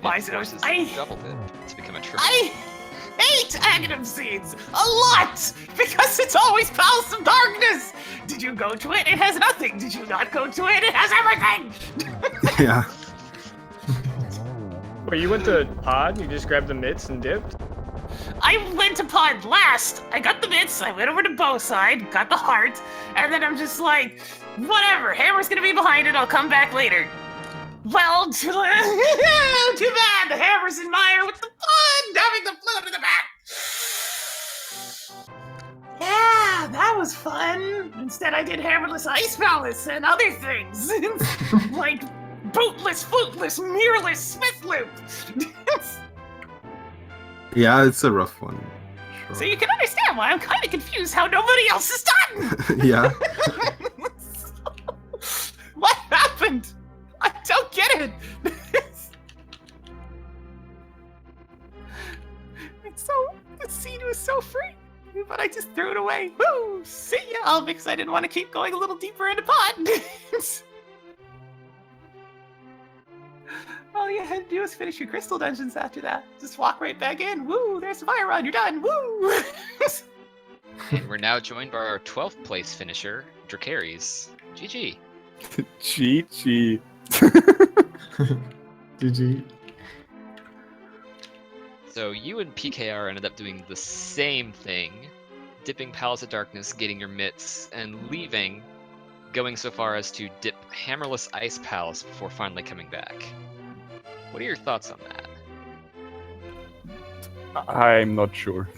Why is it always... doubled it to become a triple. I hate Aghanim seeds a lot because it's always Palace of Darkness. Did you go to it? It has nothing. Did you not go to it? It has everything. Yeah. Wait, you went to pod? You just grabbed the mitts and dipped? I went to pod last. I got the mitts. I went over to bow side, got the heart, and then I'm just like, whatever. Hammer's gonna be behind it. I'll come back later. Well, too bad. The Hammer's in Meyer with the fun, having the flute in the back. Yeah, that was fun. Instead, I did Hammerless Ice Palace and other things. Like bootless, fluteless, mirrorless Smith Loop. Yeah, it's a rough one. Sure. So you can understand why I'm kind of confused how nobody else is done. Yeah. What happened? I don't get it. It's so, the scene was so free, but I just threw it away. Woo! See ya, all because I didn't want to keep going a little deeper into pod. All you had to do was finish your crystal dungeons after that. Just walk right back in. Woo! There's Myron. You're done. Woo! And we're now joined by our 12th place finisher, Dracarys. GG. GG. GG. So you and PKR ended up doing the same thing, dipping Palace of Darkness, getting your mitts, and leaving, going so far as to dip Hammerless Ice Palace before finally coming back. What are your thoughts on that? I'm not sure.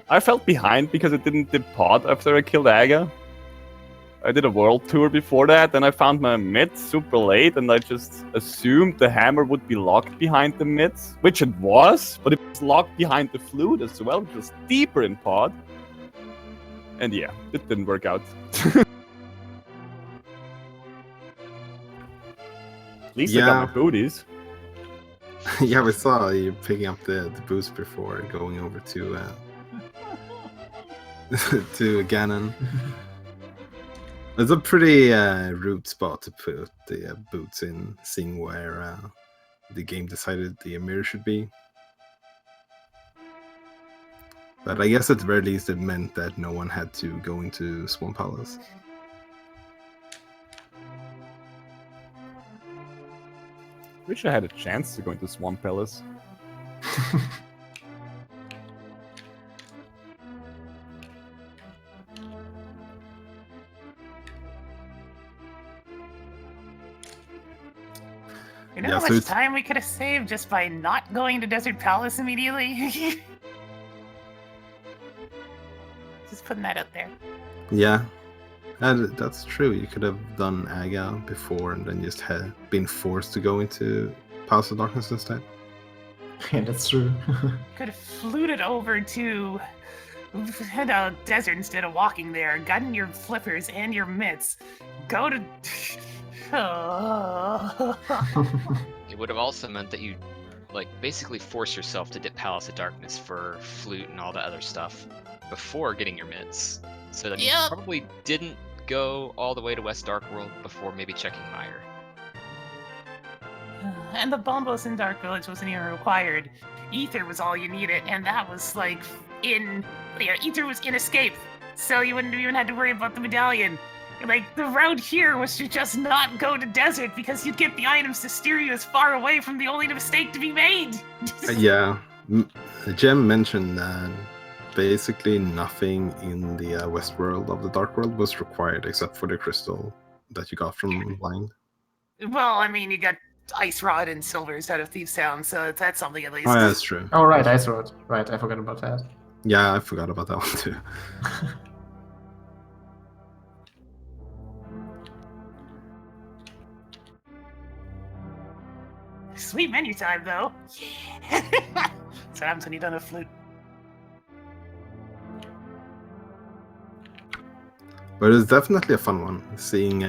I felt behind because I didn't dip pod after I killed Aga. I did a world tour before that, and I found my mitts super late, and I just assumed the hammer would be locked behind the mitts, which it was, but it was locked behind the flute as well, which was deeper in pod. And yeah, it didn't work out. At least I got my booties. Yeah, we saw you picking up the boost before going over to to Ganon. It's a pretty rude spot to put the boots in, seeing where the game decided the mirror should be. But I guess at the very least it meant that no one had to go into Swamp Palace. Wish I had a chance to go into Swamp Palace. You know Yeah, how so much it's- time we could have saved just by not going to Desert Palace immediately? Just putting that out there. Yeah, and that's true. You could have done Aga before and then just had been forced to go into Palace of Darkness instead. Yeah, that's true. Could have fluted over to the desert instead of walking there, gotten your flippers and your mitts, go to... It would have also meant that you, like, basically force yourself to dip Palace of Darkness for flute and all that other stuff before getting your mitts. So that you Yep. probably didn't go all the way to West Dark World before maybe checking Meyer. and the bombos in Dark Village wasn't even required. Ether was all you needed, and that was like Ether was in escape, so you wouldn't even have to worry about the medallion. Like, the route here was to just not go to desert because you'd get the items to steer you as far away from the only mistake to be made. Yeah, Jem mentioned that basically nothing in the West World of the Dark World was required except for the crystal that you got from Blind. Well, I mean, you got Ice Rod and Silvers out of Thieves Town, so that's something at least. Oh, yeah, that's true. Oh, right, Ice Road. Right, I forgot about that. Yeah, I forgot about that one too. Sweet menu time, though. Yeah. That's what happens when you don't have flute. But it's definitely a fun one. Seeing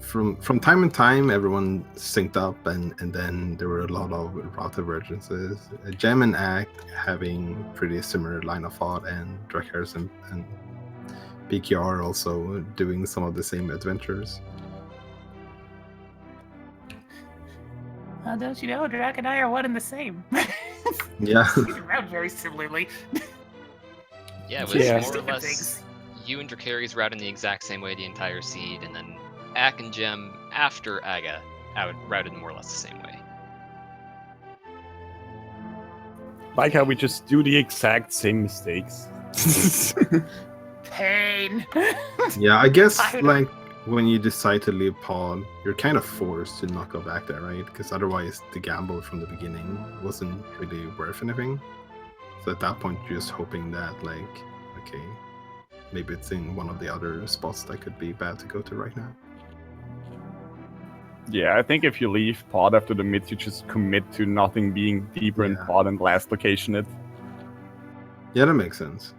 from time to time, everyone synced up, and then there were a lot of route divergences. Gem and Act having pretty similar line of thought, and Drakkars and PKR also doing some of the same adventures. Don't you know, Drac and I are one and the same. Yeah. We route very similarly. Yeah, it was Yeah. more or Different less things. you and Drakkari's routed in the exact same way the entire seed, and then Ak and Gem after Aga routed more or less the same way. Like how we just do the exact same mistakes. Pain. Yeah, I guess I don't- like when you decide to leave Pod, you're kind of forced to not go back there, right? Because otherwise the gamble from the beginning wasn't really worth anything. So at that point, you're just hoping that, like, okay, maybe it's in one of the other spots that could be bad to go to right now. Yeah, I think if you leave pod after the mid, you just commit to nothing being deeper in Yeah. pod and last location it. Yeah, that makes sense.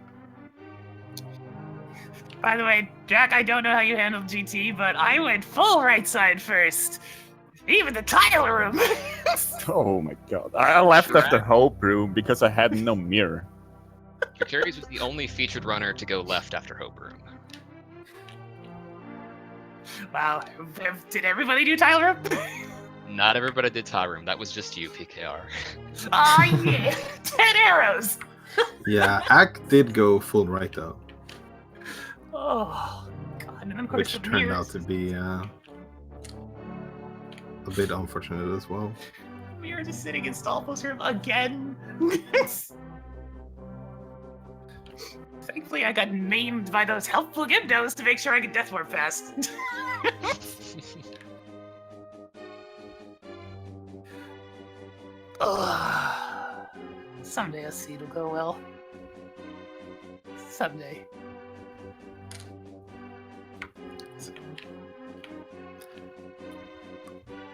By the way, Jack, I don't know how you handled GT, but I went full right side first. Even the tile room. Oh my god. I left Sure. after Hope Room because I had no mirror. Drakkari's was the only featured runner to go left after Hope Room. Wow. Did everybody do tile room? Not everybody did Tie Room, that was just you, PKR. Aw, yeah. 10 arrows. Yeah, Ak did go full right though, Oh, God. And of course, which the turned out mirrors. to be a bit unfortunate as well. Mirror just sitting in Stolpo's room again. Thankfully, I got maimed by those helpful Gimdos to make sure I could death warp fast. Ugh. Someday a seed will go well. Someday.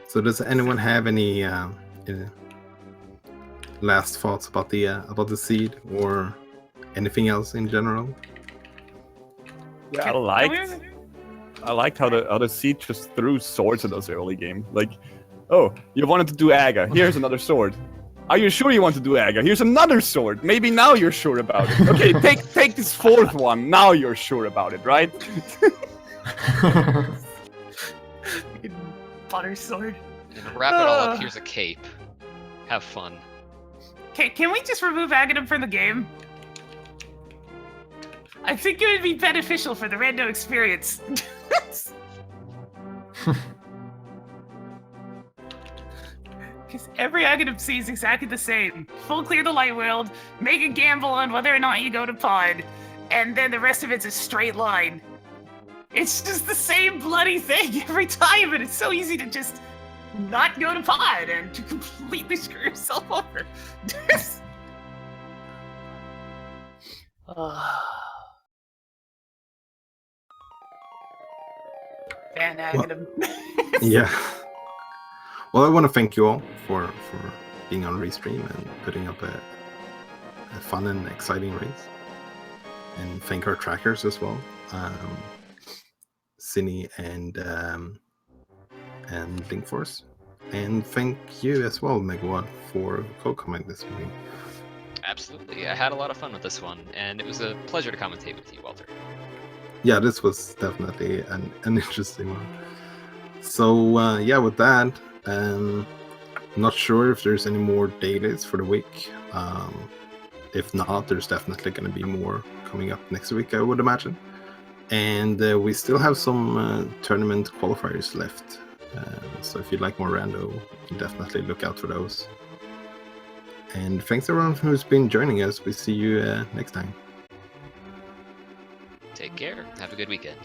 So does anyone have any last thoughts about the seed or anything else in general? Yeah, Can I liked how the other seed just threw swords at us early game. Like, oh, you wanted to do Aga. Here's another sword. Are you sure you want to do Aga? Here's another sword. Maybe now you're sure about it. Okay, take this fourth one. Now you're sure about it, right? Butter sword. And to wrap it all up, here's a cape. Have fun. Okay, can we just remove Aghanim from the game? I think it would be beneficial for the rando experience. Because every Aghanim scene is exactly the same. Full clear the light world, make a gamble on whether or not you go to pod, and then the rest of it's a straight line. It's just the same bloody thing every time, and it's so easy to just not go to pod and to completely screw yourself over. Van Aghanim. Yeah. Well, I want to thank you all for being on Restream and putting up a fun and exciting race. And thank our trackers as well, Cine and Linkforce. And thank you as well, Megawatt, for co-commenting this meeting. Absolutely, I had a lot of fun with this one, and it was a pleasure to commentate with you, Walter. Yeah, this was definitely an interesting one. So yeah, with that, Not sure if there's any more dailies for the week. If not, there's definitely going to be more coming up next week, I would imagine. And we still have some tournament qualifiers left. So if you'd like more rando, you can definitely look out for those. And thanks everyone who's been joining us. We see you next time. Take care. Have a good weekend.